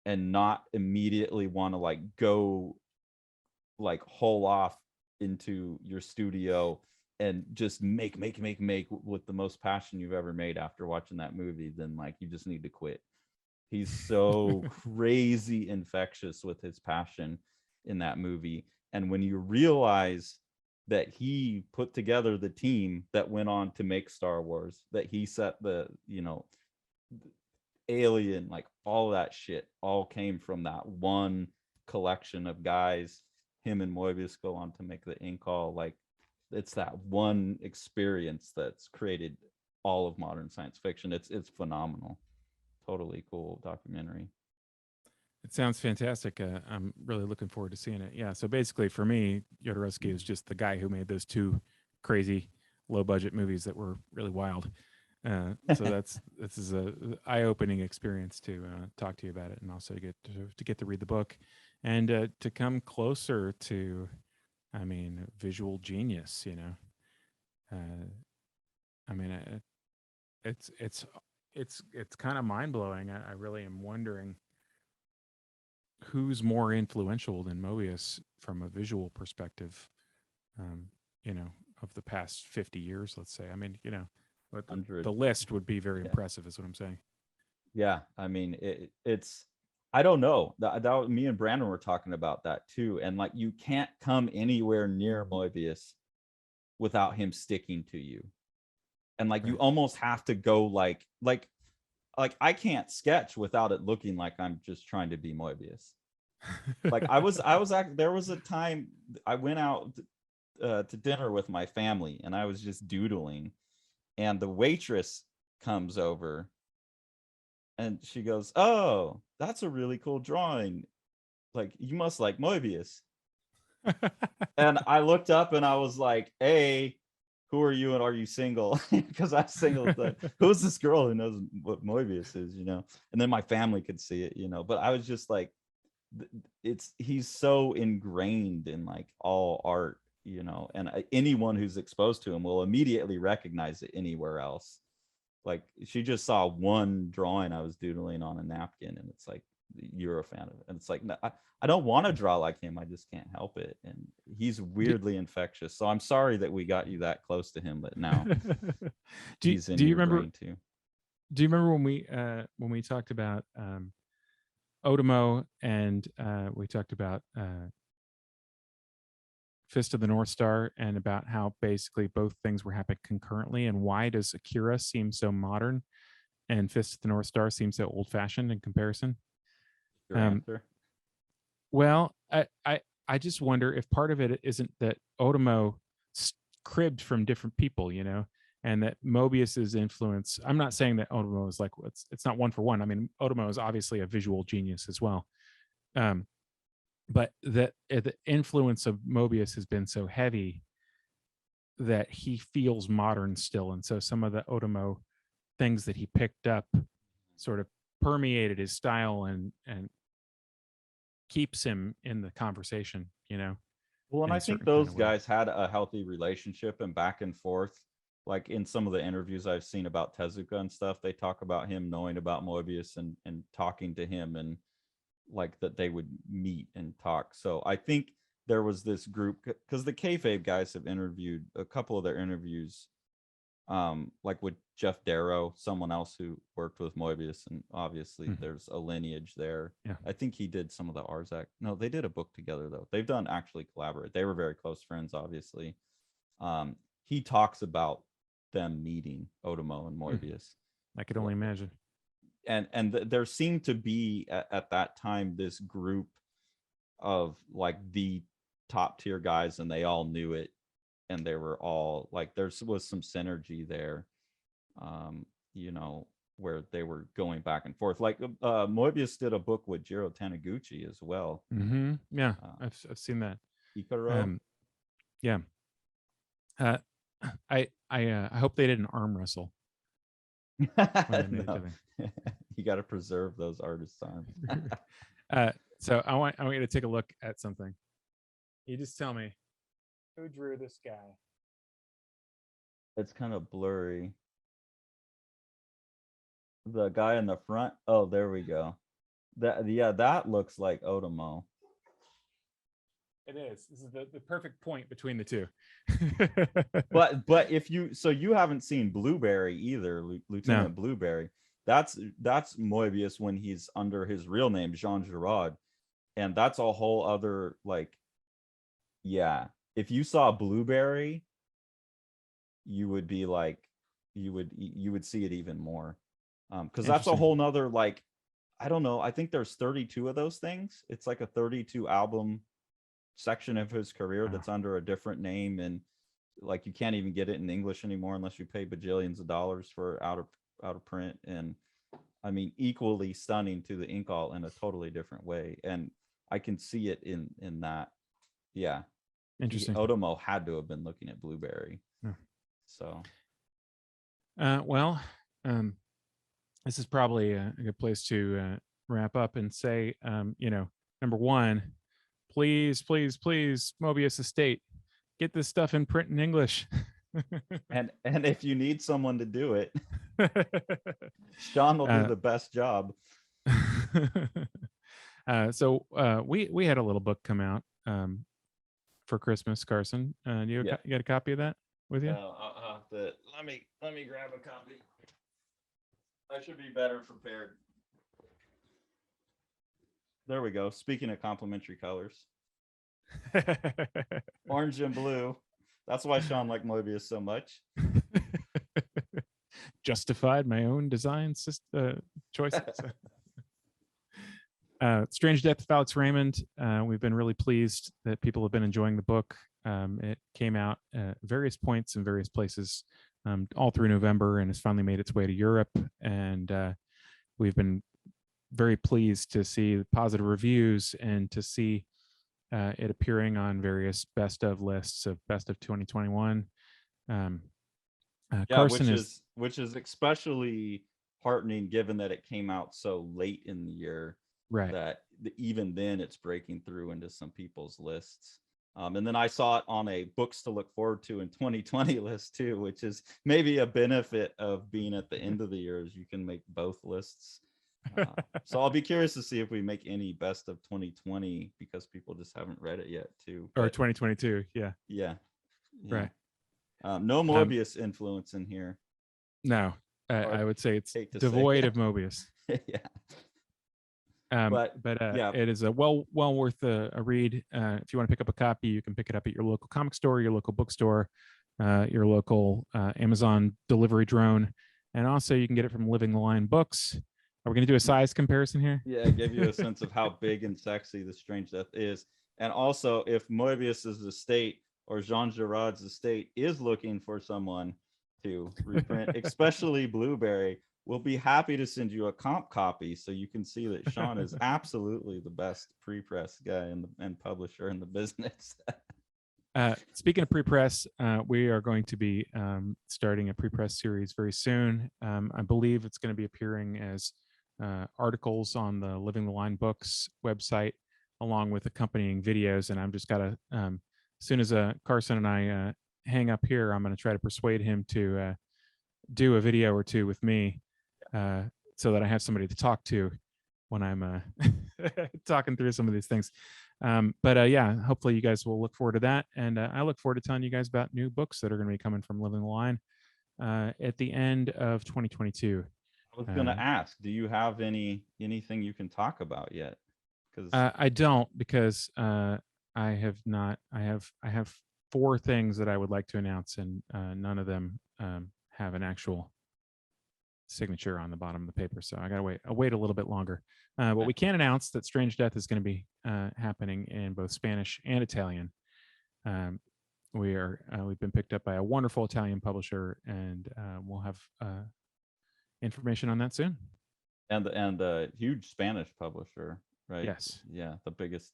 and not immediately want to like go like hole off into your studio and just make with the most passion you've ever made after watching that movie, then like you just need to quit. He's so crazy infectious with his passion in that movie. And when you realize that he put together the team that went on to make Star Wars, that he set the, Alien, like all of that shit all came from that one collection of guys. Him and Moebius go on to make the Incal. Like, it's that one experience that's created all of modern science fiction. It's phenomenal. Totally cool documentary. It sounds fantastic. I'm really looking forward to seeing it. Yeah. So basically, for me, Jodorowsky is just the guy who made those two crazy low budget movies that were really wild. So this is a eye opening experience to talk to you about it, and also get to read the book, and to come closer to, I mean, visual genius. I mean, it's kind of mind blowing. I really am wondering who's more influential than Moebius from a visual perspective, um, of the past 50 years, let's say. I mean, but the list would be very impressive, is what I'm saying. Yeah, I mean, it's, I don't know. That me and Brandon were talking about that too, and like you can't come anywhere near Moebius without him sticking to you, and like you Right. almost have to go like I can't sketch without it looking like I'm just trying to be Moebius. Like I was there was a time I went out to dinner with my family and I was just doodling, and the waitress comes over and she goes, "Oh, that's a really cool drawing. Like you must like Moebius." And I looked up and I was like, "Hey, who are you and are you single?" Because I'm single. Who's this girl who knows what Moebius is, And then my family could see it, But I was just like, he's so ingrained in like all art, and anyone who's exposed to him will immediately recognize it anywhere else. Like she just saw one drawing I was doodling on a napkin, and it's like, you're a fan of it. And it's like, no, I don't want to draw like him. I just can't help it. And he's weirdly infectious. So I'm sorry that we got you that close to him, but now he's in do you your remember? brain too. Do you remember when we talked about Otomo, and we talked about Fist of the North Star, and about how basically both things were happening concurrently, and why does Akira seem so modern and Fist of the North Star seems so old fashioned in comparison? Your answer? Well, I just wonder if part of it isn't that Otomo cribbed from different people, and that Moebius's influence. I'm not saying that Otomo is like, it's not one for one. I mean, Otomo is obviously a visual genius as well, but that the influence of Moebius has been so heavy that he feels modern still, and so some of the Otomo things that he picked up sort of permeated his style and keeps him in the conversation. Well, and in I a think certain kind those of way. guys had a healthy relationship and back and forth. Like in some of the interviews I've seen about Tezuka and stuff, they talk about him knowing about Moebius and talking to him, and like that they would meet and talk. So I think there was this group, because the kayfabe guys have interviewed a couple of their interviews, like with Jeff Darrow, someone else who worked with Moebius, and obviously Mhm. there's a lineage there. Yeah. I think he did some of the Arzak. No, they did a book together though. They've done actually collaborate. They were very close friends, obviously. He talks about them meeting Otomo and Mhm. Moebius. I could only imagine. And there seemed to be at that time this group of like the top tier guys, and they all knew it, and they were all like, there was some synergy there, you know, where they were going back and forth. Like Moebius did a book with Jiro Taniguchi as well. Yeah, uh, I've seen that. Ikaro. Um, yeah. Uh, I hope they didn't arm wrestle when they made each No. other. You got to preserve those artists' arms. So I want you to take a look at something. You just tell me who drew this guy. It's kind of blurry. The guy in the front. Oh, there we go. That looks like Otomo. It is. This is the perfect point between the two. But if you, so you haven't seen Blueberry either, No. Lieutenant Blueberry. That's Moebius when he's under his real name, Jean Giraud, and that's a whole other like, yeah. If you saw Blueberry, you would be like, you would see it even more, because that's a Interesting. whole nother like, I don't know. I think there's 32 of those things. It's like a 32 album section of his career Wow. that's under a different name, and like you can't even get it in English anymore unless you pay bajillions of dollars for out of print. And I mean, equally stunning to the Incal in a totally different way. And I can see it in that. Yeah, Interesting. Otomo had to have been looking at Blueberry. Yeah. So Well, this is probably a good place to wrap up and say, number one, please, please, please, Moebius Estate, get this stuff in print in English. and if you need someone to do it, Sean will do the best job. So we had a little book come out for Christmas, Carson. You got a copy of that with you? I'll have to, let me grab a copy. I should be better prepared. There we go. Speaking of complementary colors, orange and blue. That's why Sean liked Moebius so much. Justified my own design choices. Strange Death of Alex Raymond. We've been really pleased that people have been enjoying the book. It came out at various points in various places all through November, and has finally made its way to Europe. And we've been very pleased to see positive reviews and to see it appearing on various best of lists of best of 2021. Carson which is especially heartening given that it came out so late in the year, right, that even then it's breaking through into some people's lists. And then I saw it on a books to look forward to in 2020 list too, which is maybe a benefit of being at the end of the year, is you can make both lists. So I'll be curious to see if we make any best of 2020, because people just haven't read it yet too. Or 2022. Yeah. Right. No Moebius influence in here. No, I would say it's devoid of Moebius. Yeah. But it is a well worth a read. If you want to pick up a copy, you can pick it up at your local comic store, your local bookstore, your local Amazon delivery drone, and also you can get it from Living the Line Books. Are we going to do a size comparison here? Yeah, give you a sense of how big and sexy the Strange Death is. And also, if Moebius's estate or Jean Giraud's estate is looking for someone to reprint, especially Blueberry, we'll be happy to send you a comp copy so you can see that Sean is absolutely the best pre-press guy and publisher in the business. Speaking of pre-press, we are going to be starting a pre-press series very soon. I believe it's going to be appearing as articles on the Living the Line Books website, along with accompanying videos. And I've just got to soon as Carson and I hang up here, I'm going to try to persuade him to do a video or two with me, so that I have somebody to talk to when I'm talking through some of these things. But yeah, hopefully you guys will look forward to that. And I look forward to telling you guys about new books that are going to be coming from Living the Line at the end of 2022. I was going to ask, do you have anything you can talk about yet? Because I don't, because I have 4 things that I would like to announce, and none of them have an actual signature on the bottom of the paper, so I gotta wait a little bit longer. But we can announce that Strange Death is going to be happening in both Spanish and Italian. We've been picked up by a wonderful Italian publisher, and we'll have information on that soon. And a huge Spanish publisher, right? Yes. Yeah, the biggest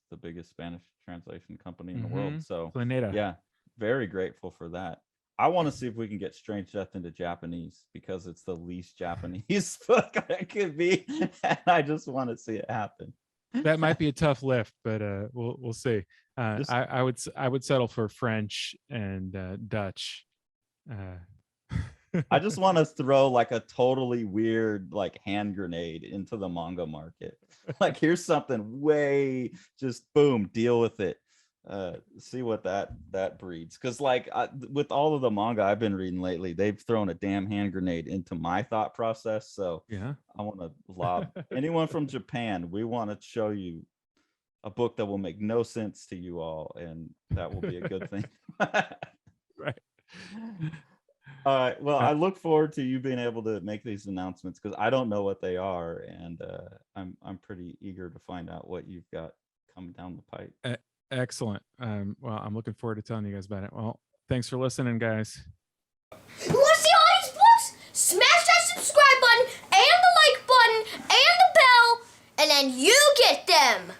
Spanish translation company in the world. So Planeta. Yeah, very grateful for that. I want to see if we can get Strange Death into Japanese, because it's the least Japanese book it could be, and I just want to see it happen. That might be a tough lift, but we'll see. I would settle for French and Dutch. I just want to throw like a totally weird like hand grenade into the manga market. Like, here's something way, just boom, deal with it. See what that breeds, because like with all of the manga I've been reading lately, they've thrown a damn hand grenade into my thought process. So yeah, I want to lob anyone from Japan. We want to show you a book that will make no sense to you all, and that will be a good thing. Right. All right, well, I look forward to you being able to make these announcements, because I don't know what they are, and I'm pretty eager to find out what you've got coming down the pipe. Excellent. Well, I'm looking forward to telling you guys about it. Well, thanks for listening, guys. You want to see all these books? Smash that subscribe button and the like button and the bell, and then you get them.